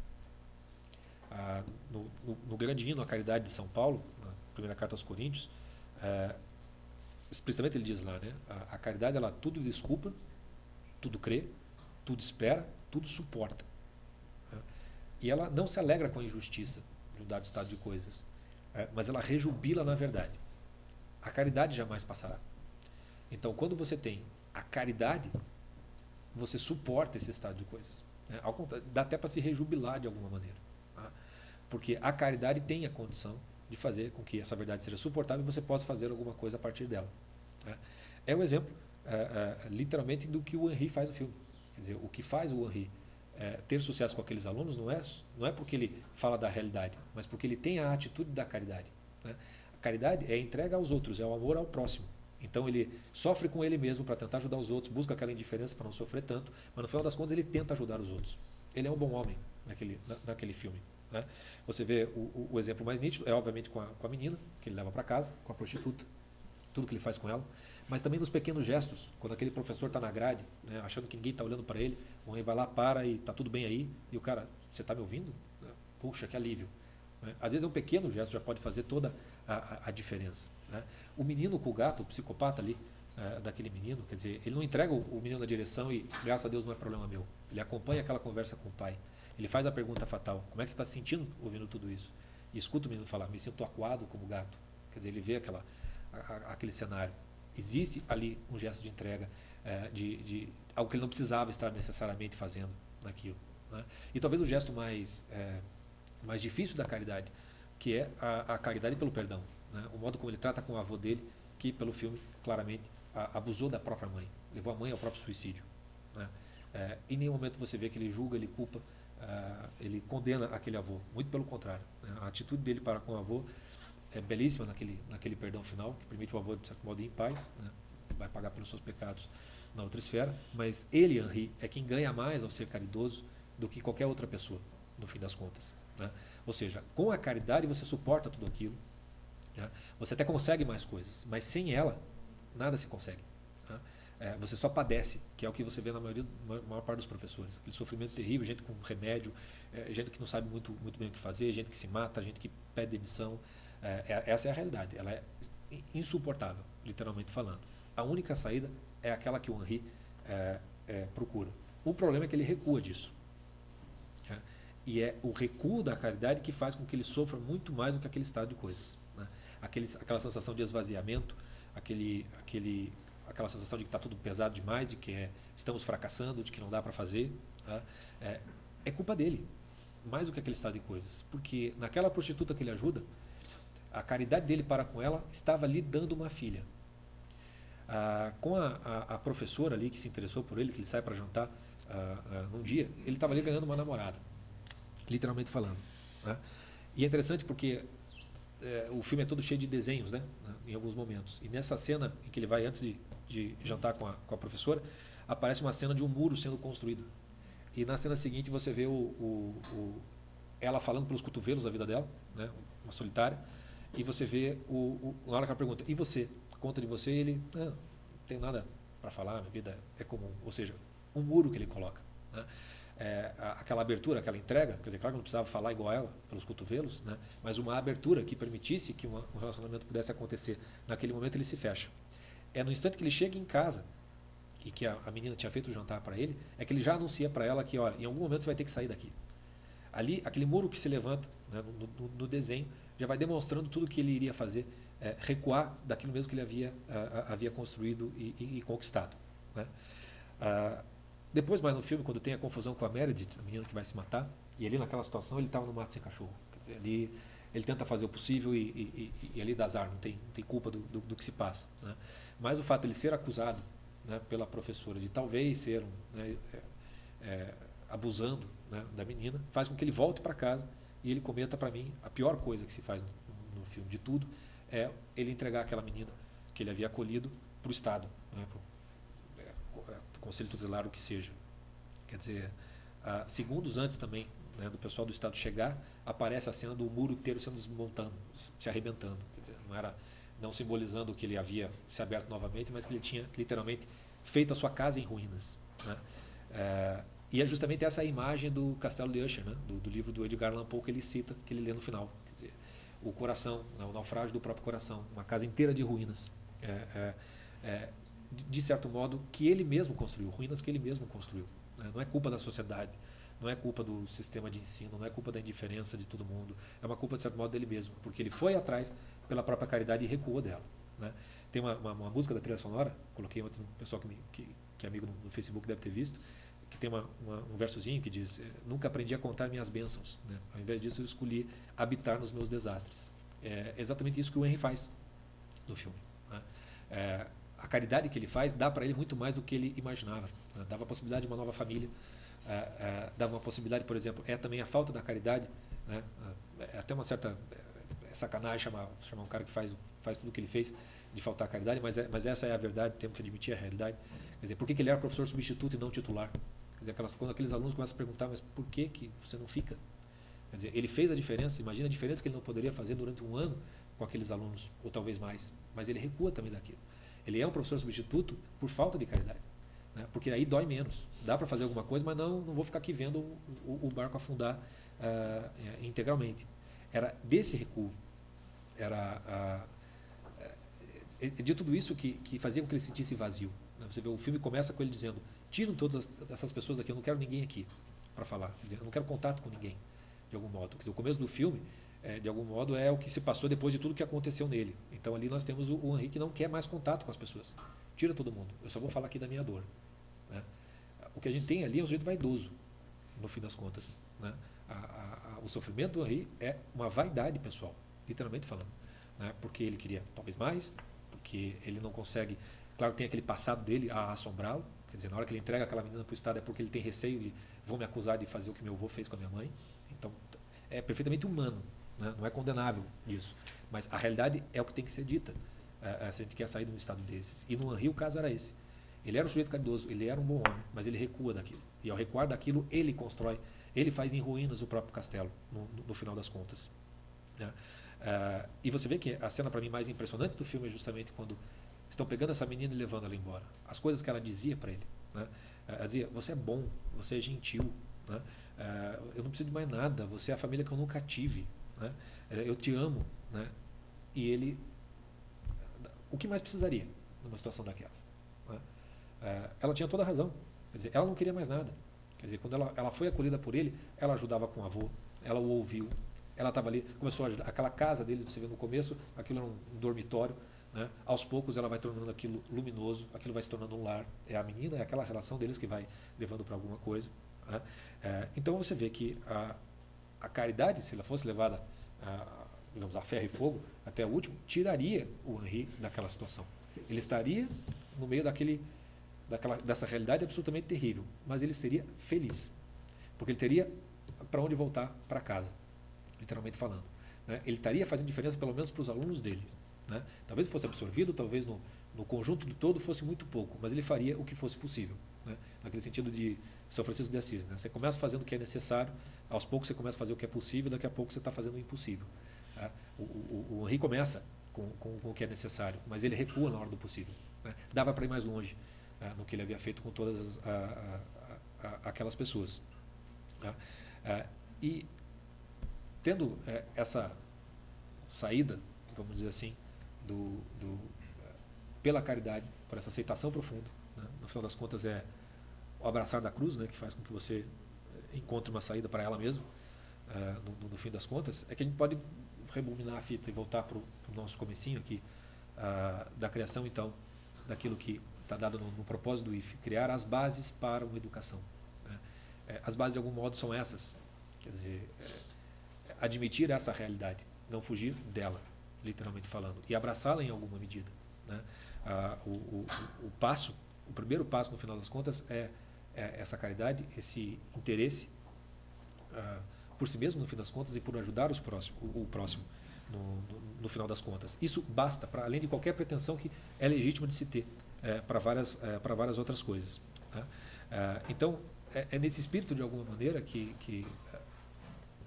No grande hino, a caridade de São Paulo, na primeira carta aos Coríntios, explicitamente ele diz lá, né? A caridade, ela tudo desculpa, tudo crê, tudo espera, tudo suporta, né? E ela não se alegra com a injustiça de um dado estado de coisas, mas ela rejubila na verdade. A caridade jamais passará. Então, quando você tem a caridade, você suporta esse estado de coisas, né? Dá até para se rejubilar de alguma maneira, tá? Porque a caridade tem a condição de fazer com que essa verdade seja suportável e você possa fazer alguma coisa a partir dela, né? É um exemplo, literalmente, do que o Henri faz no filme. Quer dizer, o que faz o Henri ter sucesso com aqueles alunos não é porque ele fala da realidade, mas porque ele tem a atitude da caridade, né? A caridade é a entrega aos outros, é o amor ao próximo. Então ele sofre com ele mesmo para tentar ajudar os outros, busca aquela indiferença para não sofrer tanto, mas no final das contas ele tenta ajudar os outros. Ele é um bom homem naquele filme, né? Você vê o exemplo mais nítido, é obviamente com a menina, que ele leva para casa, com a prostituta, tudo que ele faz com ela, mas também nos pequenos gestos, quando aquele professor está na grade, né, achando que ninguém está olhando para ele, o Henri vai lá, para e está tudo bem aí, e o cara, você está me ouvindo? Puxa, que alívio, né? Às vezes é um pequeno gesto, já pode fazer toda a diferença, né? O menino com o gato, o psicopata ali, daquele menino, quer dizer, ele não entrega o menino na direção e, graças a Deus, não é problema meu. Ele acompanha aquela conversa com o pai. Ele faz a pergunta fatal: como é que você está se sentindo ouvindo tudo isso? E escuta o menino falar: me sinto acuado como gato. Quer dizer, ele vê aquele cenário. Existe ali um gesto de entrega, de algo que ele não precisava estar necessariamente fazendo naquilo, né? E talvez o gesto mais mais difícil da caridade, que é a caridade pelo perdão, né? O modo como ele trata com o avô dele, que pelo filme claramente abusou da própria mãe, levou a mãe ao próprio suicídio, né? Em nenhum momento você vê que ele julga, ele culpa, ele condena aquele avô, muito pelo contrário, né? A atitude dele para com o avô é belíssima naquele perdão final, que permite o avô, de certo modo, ir em paz, né? Vai pagar pelos seus pecados na outra esfera, mas ele, Henri, é quem ganha mais ao ser caridoso do que qualquer outra pessoa, no fim das contas, né? Ou seja, com a caridade você suporta tudo aquilo, né? Você até consegue mais coisas, mas sem ela, nada se consegue, né? Você só padece, que é o que você vê na maior parte dos professores. Aquele sofrimento terrível, gente com remédio, gente que não sabe muito bem o que fazer, gente que se mata, gente que pede demissão. Essa é a realidade, ela é insuportável, literalmente falando. A única saída é aquela que o Henri procura. O problema é que ele recua disso, né? E é o recuo da caridade que faz com que ele sofra muito mais do que aquele estado de coisas, né? Aquela sensação de esvaziamento, aquela sensação de que está tudo pesado demais, de que estamos fracassando, de que não dá para fazer, tá? É culpa dele, mais do que aquele estado de coisas. Porque naquela prostituta que ele ajuda, a caridade dele para com ela estava lhe dando uma filha. Com a professora ali que se interessou por ele, que ele sai para jantar num dia, ele estava ali ganhando uma namorada, literalmente falando, né? E é interessante porque o filme é todo cheio de desenhos, né, em alguns momentos. E nessa cena em que ele vai antes de jantar com a professora, aparece uma cena de um muro sendo construído. E na cena seguinte você vê ela falando pelos cotovelos da vida dela, né, uma solitária, e você vê na hora que ela pergunta, e você? Conta de você, e ele, não tenho nada para falar, minha vida é comum. Ou seja, um muro que ele coloca, né? Aquela abertura, aquela entrega, quer dizer, claro que não precisava falar igual a ela, pelos cotovelos, né? Mas uma abertura que permitisse que um relacionamento pudesse acontecer. Naquele momento ele se fecha. No instante que ele chega em casa, e que a menina tinha feito o jantar para ele, é que ele já anuncia para ela que, olha, em algum momento você vai ter que sair daqui. Ali, aquele muro que se levanta, né, no desenho, já vai demonstrando tudo o que ele iria fazer, recuar daquilo mesmo que ele havia construído e conquistado, né? Depois, mais no filme, quando tem a confusão com a Meredith, a menina que vai se matar, e ali naquela situação ele estava no mato sem cachorro. Quer dizer, ali ele tenta fazer o possível e ali dá azar, não tem culpa do que se passa, né? Mas o fato de ele ser acusado, né, pela professora de talvez ser abusando, né, da menina, faz com que ele volte para casa e ele cometa, para mim, a pior coisa que se faz no filme de tudo, é ele entregar aquela menina que ele havia acolhido para o Estado, né, Conselho Tutelar, o que seja. Quer dizer, segundos antes também, né, do pessoal do Estado chegar, aparece a cena do muro inteiro sendo desmontando, se arrebentando. Quer dizer, não simbolizando que ele havia se aberto novamente, mas que ele tinha literalmente feito a sua casa em ruínas, né? E é justamente essa a imagem do Castelo de Usher, né, do livro do Edgar Allan Poe que ele cita, que ele lê no final. Quer dizer, o coração, né, o naufrágio do próprio coração, uma casa inteira de ruínas. De certo modo, que ele mesmo construiu, ruínas que ele mesmo construiu, né? Não é culpa da sociedade, não é culpa do sistema de ensino, não é culpa da indiferença de todo mundo, é uma culpa, de certo modo, dele mesmo, porque ele foi atrás pela própria caridade e recuou dela, né? Tem uma música da trilha sonora, coloquei ontem, um pessoal que é amigo no Facebook deve ter visto, que tem um versozinho que diz, nunca aprendi a contar minhas bênçãos, né? Ao invés disso eu escolhi habitar nos meus desastres. É exatamente isso que o Henry faz no filme, né? A caridade que ele faz dá para ele muito mais do que ele imaginava, né? Dava a possibilidade de uma nova família, dava uma possibilidade, por exemplo, também a falta da caridade, né? É até uma certa sacanagem chamar um cara que faz tudo o que ele fez de faltar a caridade, mas essa é a verdade, temos que admitir a realidade. Quer dizer, por que ele era professor substituto e não titular? Quer dizer, quando aqueles alunos começam a perguntar, mas por que você não fica? Quer dizer, ele fez a diferença, imagina a diferença que ele não poderia fazer durante um ano com aqueles alunos, ou talvez mais, mas ele recua também daquilo. Ele é um professor substituto por falta de caridade, né? Porque aí dói menos. Dá para fazer alguma coisa, mas não vou ficar aqui vendo o barco afundar integralmente. Era desse recuo, de tudo isso que fazia com que ele se sentisse vazio, né? Você vê, o filme começa com ele dizendo, tiram todas essas pessoas daqui, eu não quero ninguém aqui para falar, quer dizer, eu não quero contato com ninguém, de algum modo. Quer dizer, o começo do filme, de algum modo, é o que se passou depois de tudo que aconteceu nele. Então ali nós temos o Henri que não quer mais contato com as pessoas. Tira todo mundo, eu só vou falar aqui da minha dor, né? O que a gente tem ali é um sujeito vaidoso, no fim das contas, né? O sofrimento do Henri é uma vaidade pessoal, literalmente falando, né? Porque ele queria talvez mais, porque ele não consegue, claro, tem aquele passado dele a assombrá-lo, quer dizer, na hora que ele entrega aquela menina para o Estado é porque ele tem receio de vão me acusar de fazer o que meu avô fez com a minha mãe. Então é perfeitamente humano, né? Não é condenável isso, mas a realidade é o que tem que ser dita se a gente quer sair de um estado desses. E no Henri o caso era esse. Ele era um sujeito caridoso, ele era um bom homem, mas ele recua daquilo. E ao recuar daquilo, ele constrói, ele faz em ruínas o próprio castelo, no final das contas, né? E você vê que a cena para mim mais impressionante do filme é justamente quando estão pegando essa menina e levando ela embora. As coisas que ela dizia para ele, né? Ela dizia, você é bom, você é gentil, né? Eu não preciso de mais nada, você é a família que eu nunca tive, né? Eu te amo, né? E ele, o que mais precisaria numa situação daquela, né? Ela tinha toda a razão, quer dizer, ela não queria mais nada. Quer dizer, quando ela foi acolhida por ele, ela ajudava com o avô, ela o ouviu, ela estava ali, começou a ajudar. Aquela casa deles, você vê no começo, aquilo era um dormitório, né? Aos poucos ela vai tornando aquilo luminoso, aquilo vai se tornando um lar. É a menina, é aquela relação deles que vai levando para alguma coisa, né? Então você vê que a caridade, se ela fosse levada digamos, a ferro e fogo até o último, tiraria o Henri daquela situação. Ele estaria no meio dessa realidade absolutamente terrível, mas ele seria feliz, porque ele teria para onde voltar para casa, literalmente falando, né? Ele estaria fazendo diferença pelo menos para os alunos dele, né? Talvez fosse absorvido, talvez no conjunto de todo fosse muito pouco, mas ele faria o que fosse possível, né? Naquele sentido de São Francisco de Assis, né? Você começa fazendo o que é necessário, aos poucos você começa a fazer o que é possível, daqui a pouco você está fazendo o impossível, tá? O Henri começa com o que é necessário, mas ele recua na hora do possível, né? Dava para ir mais longe no que ele havia feito com todas aquelas pessoas, tá? E tendo essa saída, vamos dizer assim, pela caridade, por essa aceitação profunda, né? No final das contas é o abraçar da cruz, né? Que faz com que você encontre uma saída para ela mesma, no fim das contas, é que a gente pode rebobinar a fita e voltar para o nosso comecinho aqui, da criação, então, daquilo que está dado no propósito do IFE, criar as bases para uma educação, né? As bases, de algum modo, são essas, quer dizer, admitir essa realidade, não fugir dela, literalmente falando, e abraçá-la em alguma medida, né? O primeiro passo, no final das contas, é essa caridade, esse interesse por si mesmo, no fim das contas, e por ajudar o próximo, no final das contas. Isso basta, para além de qualquer pretensão que é legítima de se ter para várias outras coisas, tá? Então, é nesse espírito, de alguma maneira, que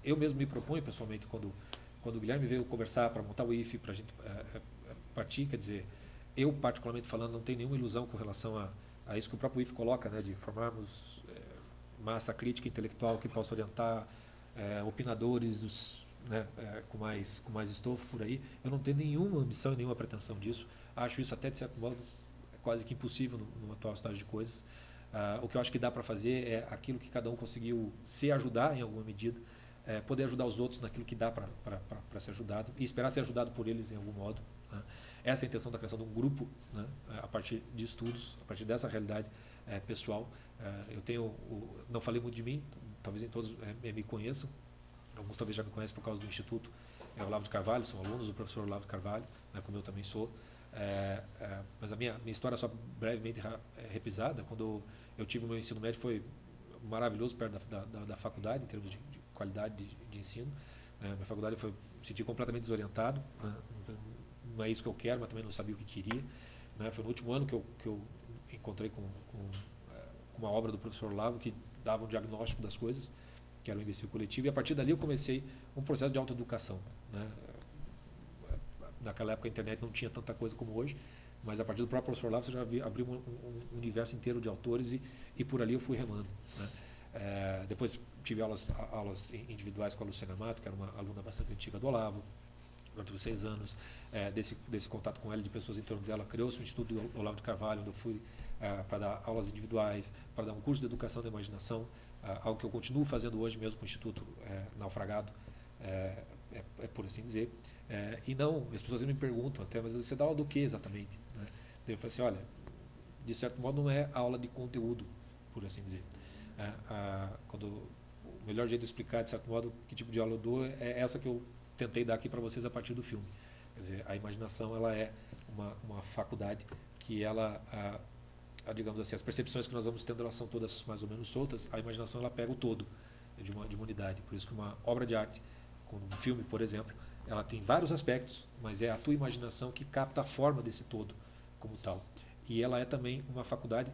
eu mesmo me proponho, pessoalmente, quando o Guilherme veio conversar para montar o IFE, para a gente partir, quer dizer, eu, particularmente falando, não tenho nenhuma ilusão com relação a isso que o próprio IFE coloca, né, de formarmos massa crítica intelectual que possa orientar opinadores né, com mais estofo por aí. Eu não tenho nenhuma ambição e nenhuma pretensão disso. Acho isso até, de certo modo, quase que impossível no atual estágio de coisas. O que eu acho que dá para fazer é aquilo que cada um conseguiu se ajudar em alguma medida, poder ajudar os outros naquilo que dá para ser ajudado e esperar ser ajudado por eles em algum modo, né? Essa é a intenção da criação de um grupo, né, a partir de estudos, a partir dessa realidade pessoal. Eu não falei muito de mim, talvez todos me conheçam, alguns talvez já me conhecem por causa do Instituto Olavo de Carvalho, são alunos do professor Olavo de Carvalho, né, como eu também sou. Mas a minha história, só brevemente repisada, quando eu tive o meu ensino médio, foi maravilhoso perto da faculdade, em termos de qualidade de ensino. Minha faculdade foi me senti completamente desorientado, né? Não é isso que eu quero, mas também não sabia o que queria, né? Foi no último ano que eu encontrei com uma obra do professor Olavo que dava um diagnóstico das coisas, que era o imbecil coletivo, e a partir dali eu comecei um processo de autoeducação, né? Naquela época a internet não tinha tanta coisa como hoje, mas a partir do próprio professor Olavo você já abriu um universo inteiro de autores e por ali eu fui remando, né? Depois tive aulas individuais com a Luciana Mato, que era uma aluna bastante antiga do Olavo, durante os 6 anos, desse contato com ela, de pessoas em torno dela, criou-se o Instituto do Olavo de Carvalho, onde eu fui para dar aulas individuais, para dar um curso de educação da imaginação, algo que eu continuo fazendo hoje mesmo com o Instituto naufragado, por assim dizer. E não, as pessoas me perguntam até, mas você dá aula do que exatamente, né? Eu falei assim, olha, de certo modo não é aula de conteúdo, por assim dizer. Quando o melhor jeito de explicar, de certo modo, que tipo de aula eu dou é essa que eu tentei dar aqui para vocês a partir do filme. Quer dizer, a imaginação ela é uma faculdade que ela, digamos assim, as percepções que nós vamos tendo elas são todas mais ou menos soltas, a imaginação ela pega o todo de uma unidade. Por isso que uma obra de arte, como um filme, por exemplo, ela tem vários aspectos, mas é a tua imaginação que capta a forma desse todo como tal. E ela é também uma faculdade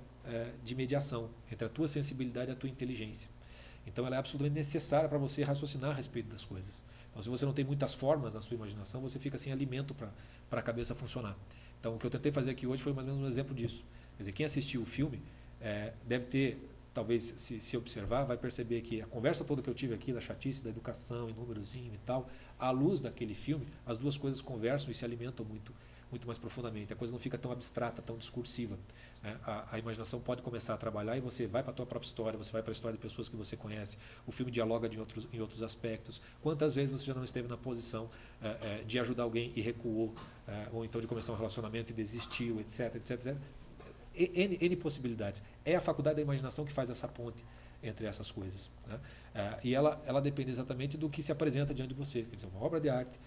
de mediação entre a tua sensibilidade e a tua inteligência. Então ela é absolutamente necessária para você raciocinar a respeito das coisas. Então se você não tem muitas formas na sua imaginação, você fica sem alimento para a cabeça funcionar. Então o que eu tentei fazer aqui hoje foi mais ou menos um exemplo disso. Quer dizer, quem assistiu o filme deve ter, talvez se observar, vai perceber que a conversa toda que eu tive aqui, da chatice, da educação, em númerozinho e tal, à luz daquele filme, as duas coisas conversam e se alimentam muito mais profundamente. A coisa não fica tão abstrata, tão discursiva. A imaginação pode começar a trabalhar e você vai para a tua própria história, você vai para a história de pessoas que você conhece. O filme dialoga em outros aspectos. Quantas vezes você já não esteve na posição de ajudar alguém e recuou, ou então de começar um relacionamento e desistiu, etc, etc, etc. N possibilidades. É a faculdade da imaginação que faz essa ponte entre essas coisas. Né? E ela depende exatamente do que se apresenta diante de você. Quer dizer, uma obra de arte,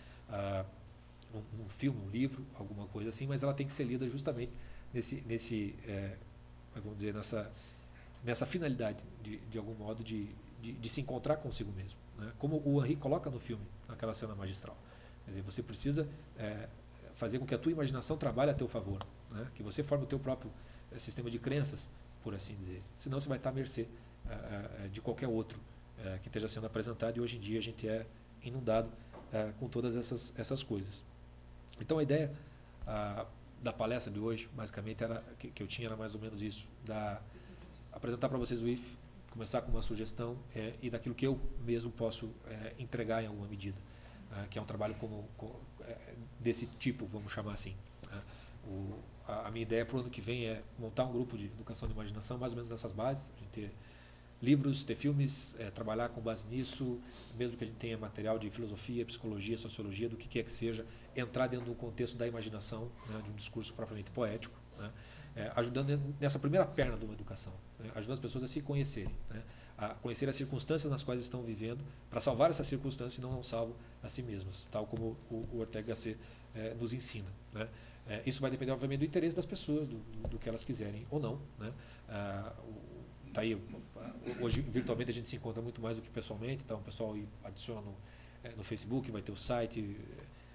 um filme, um livro, alguma coisa assim, mas ela tem que ser lida justamente vamos dizer, nessa finalidade, de algum modo, de se encontrar consigo mesmo. Né? Como o Henri coloca no filme, naquela cena magistral. Quer dizer, você precisa fazer com que a tua imaginação trabalhe a teu favor, né? Que você forme o teu próprio sistema de crenças, por assim dizer. Senão você vai estar à mercê de qualquer outro que esteja sendo apresentado, e hoje em dia a gente é inundado com todas essas coisas. Então a ideia da palestra de hoje, basicamente, que eu tinha era mais ou menos isso, apresentar para vocês o IF, começar com uma sugestão e daquilo que eu mesmo posso entregar em alguma medida, que é um trabalho desse tipo, vamos chamar assim. A minha ideia para o ano que vem é montar um grupo de educação de imaginação, mais ou menos nessas bases, a gente ter livros, ter filmes, trabalhar com base nisso, mesmo que a gente tenha material de filosofia, psicologia, sociologia, do que quer que seja, entrar dentro do contexto da imaginação, né, de um discurso propriamente poético, né, ajudando nessa primeira perna de uma educação, né, ajudando as pessoas a se conhecerem, né, a conhecer as circunstâncias nas quais estão vivendo, para salvar essas circunstâncias e não salvam a si mesmas, tal como o Ortega Gasset nos ensina. Né. Isso vai depender, obviamente, do interesse das pessoas, do que elas quiserem ou não. Né. Tá aí, hoje virtualmente a gente se encontra muito mais do que pessoalmente, então o pessoal adiciona no Facebook, vai ter o site,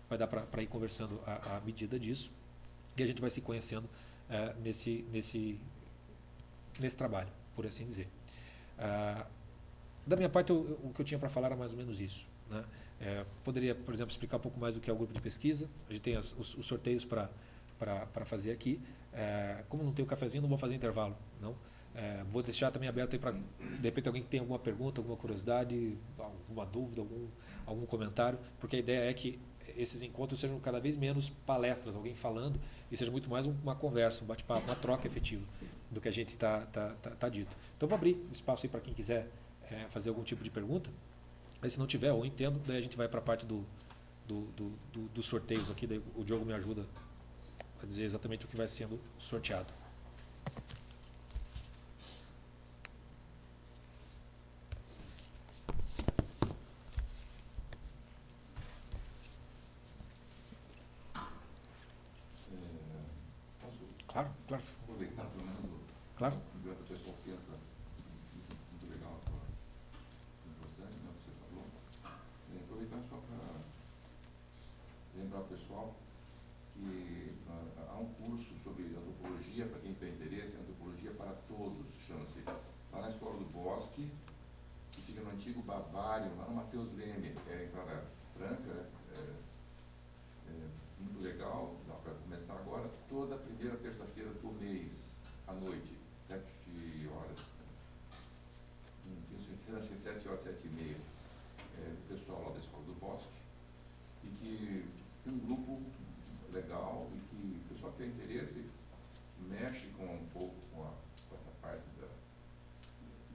vai dar para ir conversando à medida disso, e a gente vai se conhecendo nesse trabalho, por assim dizer. Da minha parte, o que eu tinha para falar era mais ou menos isso. Né? Poderia, por exemplo, explicar um pouco mais do que é o grupo de pesquisa. A gente tem os sorteios para fazer aqui. Como não tem o cafezinho, não vou fazer intervalo, não. Vou deixar também aberto aí para, de repente, alguém que tem alguma pergunta, alguma curiosidade, alguma dúvida, algum comentário, porque a ideia é que esses encontros sejam cada vez menos palestras, alguém falando, e seja muito mais uma conversa, um bate-papo, uma troca efetiva do que a gente tá dito. Então, vou abrir espaço aí para quem quiser fazer algum tipo de pergunta. Aí, se não tiver, ou entendo, daí a gente vai para a parte dos sorteios aqui, daí o Diogo me ajuda a dizer exatamente o que vai sendo sorteado. Claro, claro. Aproveitar, Fernando. Claro. Durante a sua confiança, muito legal, importante, né, que você falou. Aproveitar só para lembrar o pessoal que há um curso sobre antropologia, para quem tem interesse, antropologia para todos, chama-se, lá na Escola do Bosque, que fica no antigo Bavário, lá no Mateus Leme, entrada franca, muito legal, dá para começar agora, toda primeira terça-feira do mês, à noite, 7 horas. Tenho certeza, acho que 7 horas, 7h30. O pessoal lá da Escola do Bosque, e que tem um grupo legal e que o pessoal que tem interesse mexe um pouco com essa parte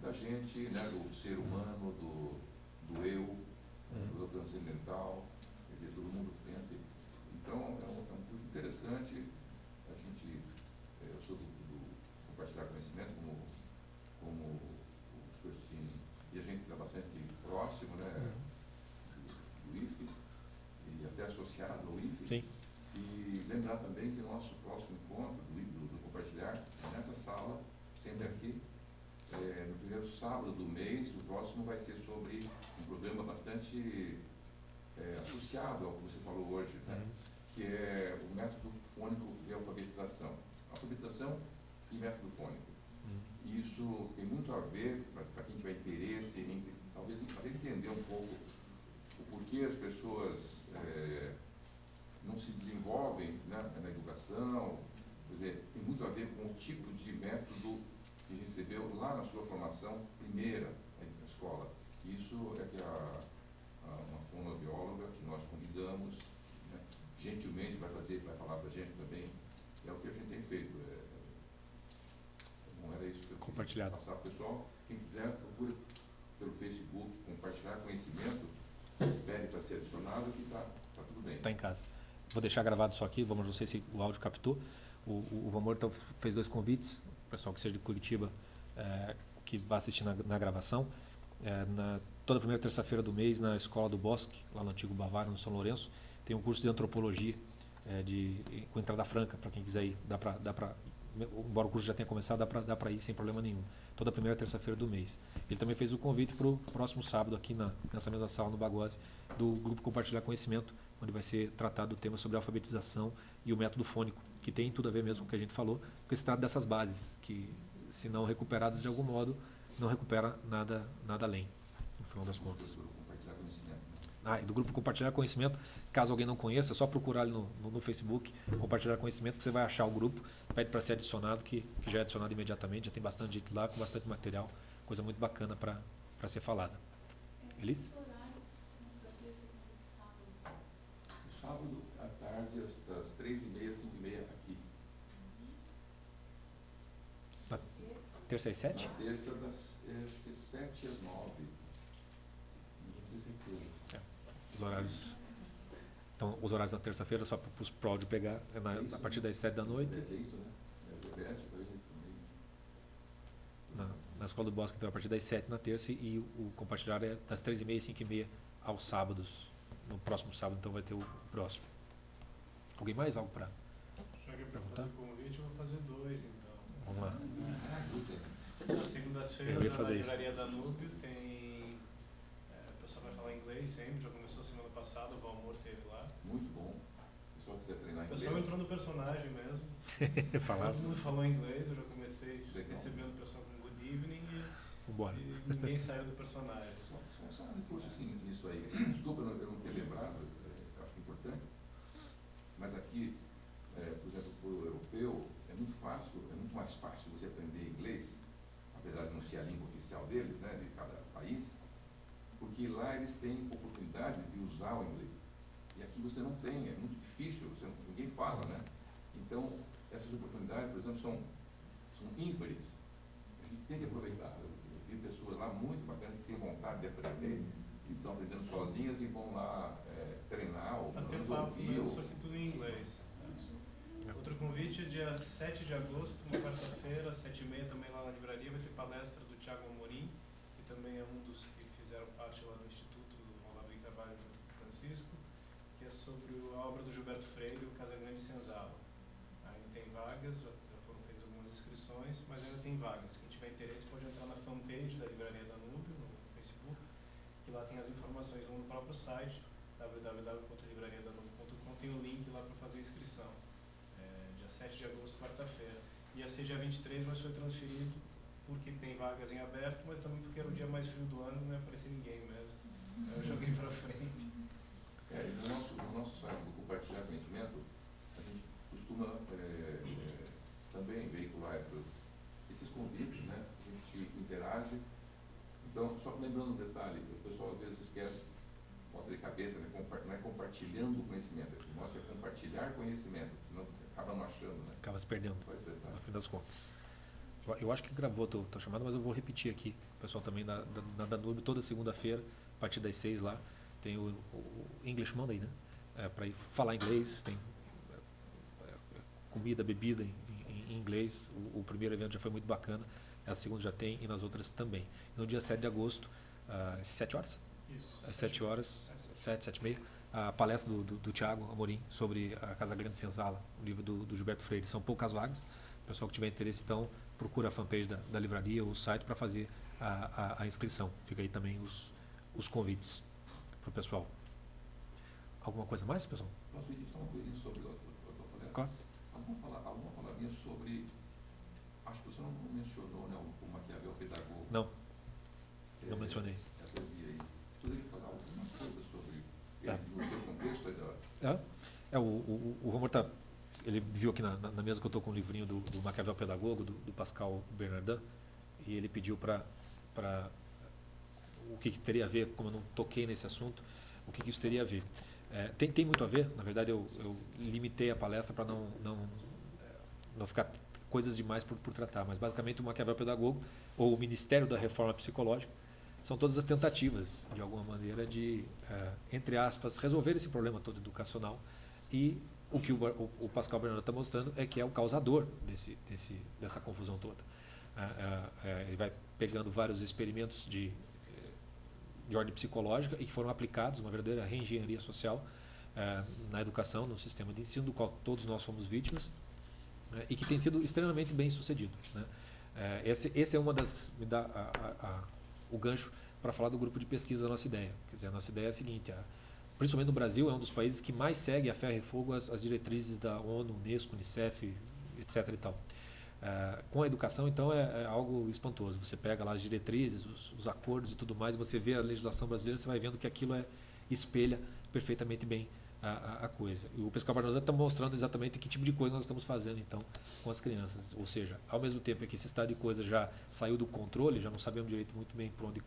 da gente, né, do ser humano, do eu, do transcendental, quer dizer, todo mundo pensa. Então, é um curso interessante, a gente, eu sou do compartilhar conhecimento, como o professor Cine, e a gente dá bastante sempre aqui. No primeiro sábado do mês, o próximo vai ser sobre um problema bastante associado ao que você falou hoje, né? Que é o método fônico de alfabetização. Alfabetização e método fônico. E isso tem muito a ver, para quem tiver interesse, talvez até entender um pouco o porquê as pessoas não se desenvolvem, né, na educação. Quer dizer, tem muito a ver com o tipo de método que recebeu lá na sua formação primeira na escola. Isso é que uma fonoaudióloga que nós convidamos, né, gentilmente vai falar para a gente também, é o que a gente tem feito. Não era isso que eu queria passar para o pessoal. Quem quiser, procure pelo Facebook, compartilhar conhecimento, pede para ser adicionado, que está tudo bem. Está em casa. Vou deixar gravado só aqui, não sei se o áudio captou. O Vamor fez 2 convites, o pessoal que seja de Curitiba, que vai assistir na gravação. Toda primeira terça-feira do mês, na Escola do Bosque, lá no Antigo Bavário, no São Lourenço, tem um curso de antropologia com entrada franca, para quem quiser ir. Embora o curso já tenha começado, dá para ir sem problema nenhum. Toda primeira terça-feira do mês. Ele também fez o convite para o próximo sábado, aqui nessa mesma sala, no Bagose, do Grupo Compartilhar Conhecimento, onde vai ser tratado o tema sobre alfabetização e o método fônico, que tem tudo a ver mesmo com o que a gente falou, porque se trata dessas bases, que, se não recuperadas de algum modo, não recupera nada além, no final das contas. Do Grupo Compartilhar Conhecimento. E do Grupo Compartilhar Conhecimento, caso alguém não conheça, é só procurar ali no Facebook, Compartilhar Conhecimento, que você vai achar o grupo, pede para ser adicionado, que já é adicionado imediatamente, já tem bastante gente lá, com bastante material, coisa muito bacana para ser falada. Elis? Sábado à tarde, das 3h30 às 5h30 aqui. Na terça às 7? Na terça, acho que 7 às 9. Não tenho certeza. Os horários. Então, os horários da terça-feira, só para o áudio pegar, a partir das 7 da noite. É isso, né? Na Escola do Bosque, então, a partir das 7 na terça, e o compartilhar é das 3h30 às 5h30 aos sábados. No próximo sábado, então, vai ter o próximo. Alguém mais? Algo para Já que é para fazer convite, eu vou fazer 2, então. Vamos lá. Nas segundas-feiras, na Livraria Danúbio, tem... o pessoal vai falar inglês sempre, já começou semana passada, o Valmor teve lá. Muito bom. Se o pessoal quiser treinar O inglês. pessoal entrou no personagem mesmo. Falar. Todo mundo falou inglês, eu já comecei recebendo o pessoal com good evening e ninguém saiu do personagem. Só um recurso assim, nisso aí. Desculpa eu não ter lembrado, eu acho que é importante. Mas aqui, por exemplo, para o europeu, é muito mais fácil você aprender inglês, apesar de não ser a língua oficial deles, né, de cada país, porque lá eles têm oportunidade de usar o inglês. E aqui você não tem, é muito difícil, ninguém fala, né? Então, essas oportunidades, por exemplo, são ímpares. A gente tem que aproveitar. Eu vi pessoas lá muito bacanas que têm vontade de aprender, e estão aprendendo sozinhas e vão lá treinar ou Até papo, só que tudo em inglês. Outro convite é dia 7 de agosto, uma quarta-feira, às 7h30, também lá na livraria, vai ter palestra do Thiago Amorim, que também é um dos que fizeram parte lá do Instituto Olavo de Carvalho junto com o Francisco, que é sobre a obra do Gilberto Freire, o Casagrande Senzala. Ainda tem vagas, já foram feitas algumas inscrições, mas ainda tem vagas. Quem tiver interesse pode entrar na fanpage da Livraria Danúbio, no Facebook, que lá tem as informações, ou no próprio site, www.livrariadanubio.com, tem o link lá para fazer a inscrição. Dia 7 de agosto, quarta-feira. Ia ser dia 23, mas foi transferido porque tem vagas em aberto, mas também porque era o dia mais frio do ano, não ia aparecer ninguém mesmo. Eu joguei para frente. No nosso site do Compartilhar Conhecimento, a gente costuma também veicular esses convites, né? A gente interage. Então, só lembrando um detalhe, o pessoal às vezes esquece, bota de cabeça, né? Não é compartilhando o conhecimento, o nosso é compartilhar conhecimento, senão acaba não achando, né? Acaba se perdendo, no fim das contas. Eu acho que gravou tua chamada, mas eu vou repetir aqui. O pessoal também na Danúbio, toda segunda-feira, a partir das 6 lá, tem o English Monday, né? Para ir falar inglês, tem comida, bebida em inglês. O primeiro evento já foi muito bacana, a segunda já tem e nas outras também. No dia 7 de agosto, às 7 horas? Isso. Às 7 horas, 7h30, a palestra do Thiago Amorim sobre a Casagrande Senzala, o livro do Gilberto Freire. São poucas vagas, o pessoal que tiver interesse, então, procura a fanpage da livraria ou o site para fazer a inscrição. Fica aí também os convites para o pessoal. Alguma coisa mais, pessoal? Posso pedir só uma coisinha sobre o palestra? Claro. Alguma palavrinha sobre, acho que você não mencionou, né, o Maquiavel pedagogo. Não mencionei. Essa via aí. Poderia falar alguma coisa sobre Tá. ele no seu contexto aí da... O Romulo ele viu aqui na mesa que eu estou com o livrinho do Maquiavel Pedagogo, do Pascal Bernardin, e ele pediu para o que teria a ver, como eu não toquei nesse assunto, o que isso teria a ver. Tem muito a ver, na verdade eu limitei a palestra para não ficar coisas demais por tratar, mas basicamente o Maquiavel Pedagogo, ou o Ministério da Reforma Psicológica, são todas as tentativas, de alguma maneira, de, entre aspas, resolver esse problema todo educacional. E o que o Pascal Bernardin está mostrando é que é o causador dessa confusão toda. Ele vai pegando vários experimentos de ordem psicológica e que foram aplicados, uma verdadeira reengenharia social na educação, no sistema de ensino, do qual todos nós fomos vítimas, e que tem sido extremamente bem sucedido. Né? Esse é uma das... me dá o gancho para falar do grupo de pesquisa da nossa ideia. Quer dizer, a nossa ideia é a seguinte, principalmente no Brasil, é um dos países que mais segue a ferro e fogo as diretrizes da ONU, Unesco, Unicef, etc. e tal. Com a educação, então, é algo espantoso. Você pega lá as diretrizes, os acordos e tudo mais, e você vê a legislação brasileira, você vai vendo que aquilo espelha perfeitamente bem a coisa. E o Pascal Bernardin está mostrando exatamente que tipo de coisa nós estamos fazendo, então, com as crianças. Ou seja, ao mesmo tempo que esse estado de coisa já saiu do controle, já não sabemos direito muito bem por onde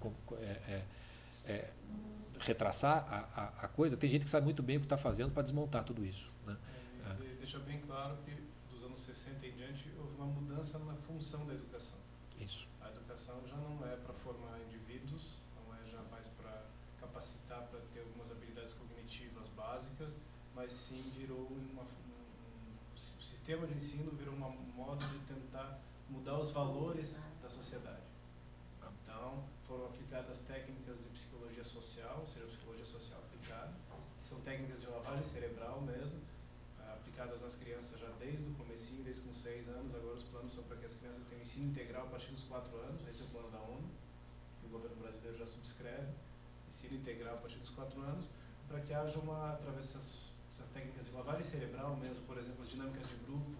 retraçar a coisa, tem gente que sabe muito bem o que está fazendo para desmontar tudo isso. Né? Deixa bem claro que dos anos 60 em diante houve uma mudança na função da educação. Isso. A educação já não é para formar indivíduos, não é já mais para capacitar para ter algumas habilidades cognitivas básicas, mas sim virou o sistema de ensino virou um modo de tentar mudar os valores da sociedade. Então, foram aplicadas técnicas de psicologia social, ou seja, psicologia social aplicada, que são técnicas de lavagem cerebral mesmo, aplicadas nas crianças já desde o comecinho, desde com 6 anos. Agora os planos são para que as crianças tenham ensino integral a partir dos 4 anos, esse é o plano da ONU, que o governo brasileiro já subscreve, ensino integral a partir dos 4 anos, para que haja através dessas técnicas de lavagem cerebral mesmo, por exemplo, as dinâmicas de grupo,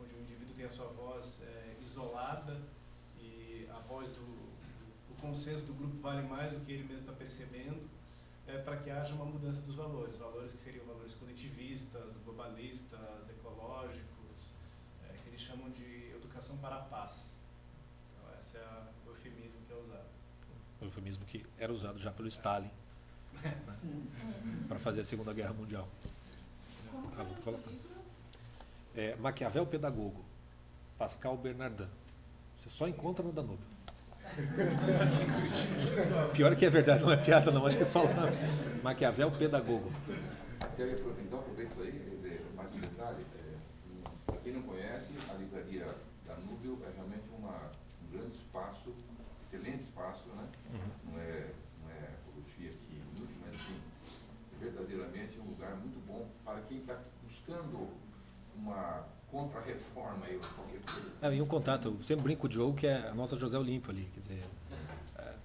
onde o indivíduo tem a sua voz isolada e a voz o consenso do grupo vale mais do que ele mesmo está percebendo, para que haja uma mudança dos valores que seriam valores coletivistas, globalistas, ecológicos, que eles chamam de educação para a paz. Então, esse é o eufemismo que é usado. O eufemismo que era usado já pelo Stalin, né? Para fazer a Segunda Guerra Mundial. Maquiavel Pedagogo, Pascal Bernardin. Você só encontra no Danúbio. Pior que é verdade, não é piada não, acho que é só lá. Maquiavel Pedagogo. Então, aproveito isso aí, mais um detalhe. Para quem não conhece, a livraria Danúbio é realmente um grande espaço, excelente espaço, né? Não é apologia aqui inútil, mas assim, verdadeiramente um lugar muito bom para quem está buscando uma contra-reforma ou qualquer coisa assim. E um contato, eu sempre brinco com o Diogo, que é a nossa José Olímpio ali, quer dizer,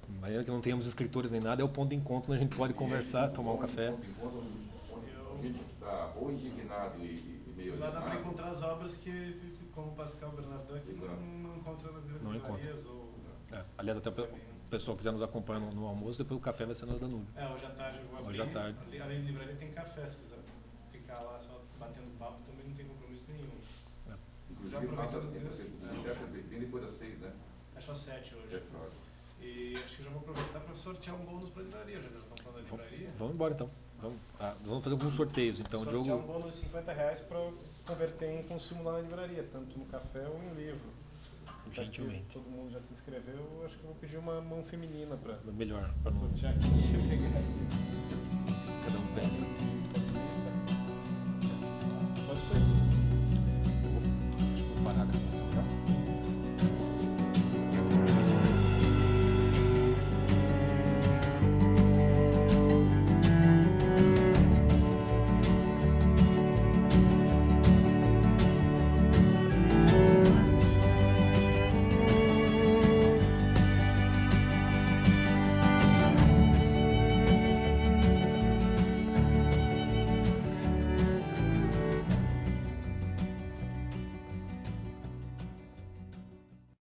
de maneira que não tenhamos escritores nem nada, é o ponto de encontro onde a gente pode conversar, tomar um café. A gente está ou indignado e meio Lá dá para alienado. encontrar as obras que, como Pascal Bernardin, que não encontra nas Não livrarias. Aliás, até o pessoal que quiser nos acompanhar no almoço, depois o café vai ser no Danúbio. Hoje à tarde eu vou abrir. Hoje à tarde. Além de livraria tem café, se quiser ficar lá só batendo papo, também não tem compromisso nenhum. Inclusive, você fecha bem depois das 6, né? Acho às 7 hoje. 7 horas. E acho que já vou aproveitar para sortear um bônus para a livraria, já que nós estamos falando da livraria. Vamos embora então. Vamos fazer alguns sorteios. Então, sortear Diogo. um bônus de R$50 para converter em consumo lá na livraria, tanto no café ou em livro. Gentilmente. Todo mundo já se inscreveu, acho que eu vou pedir uma mão feminina para Melhor, para não sortear aqui. cada um pega.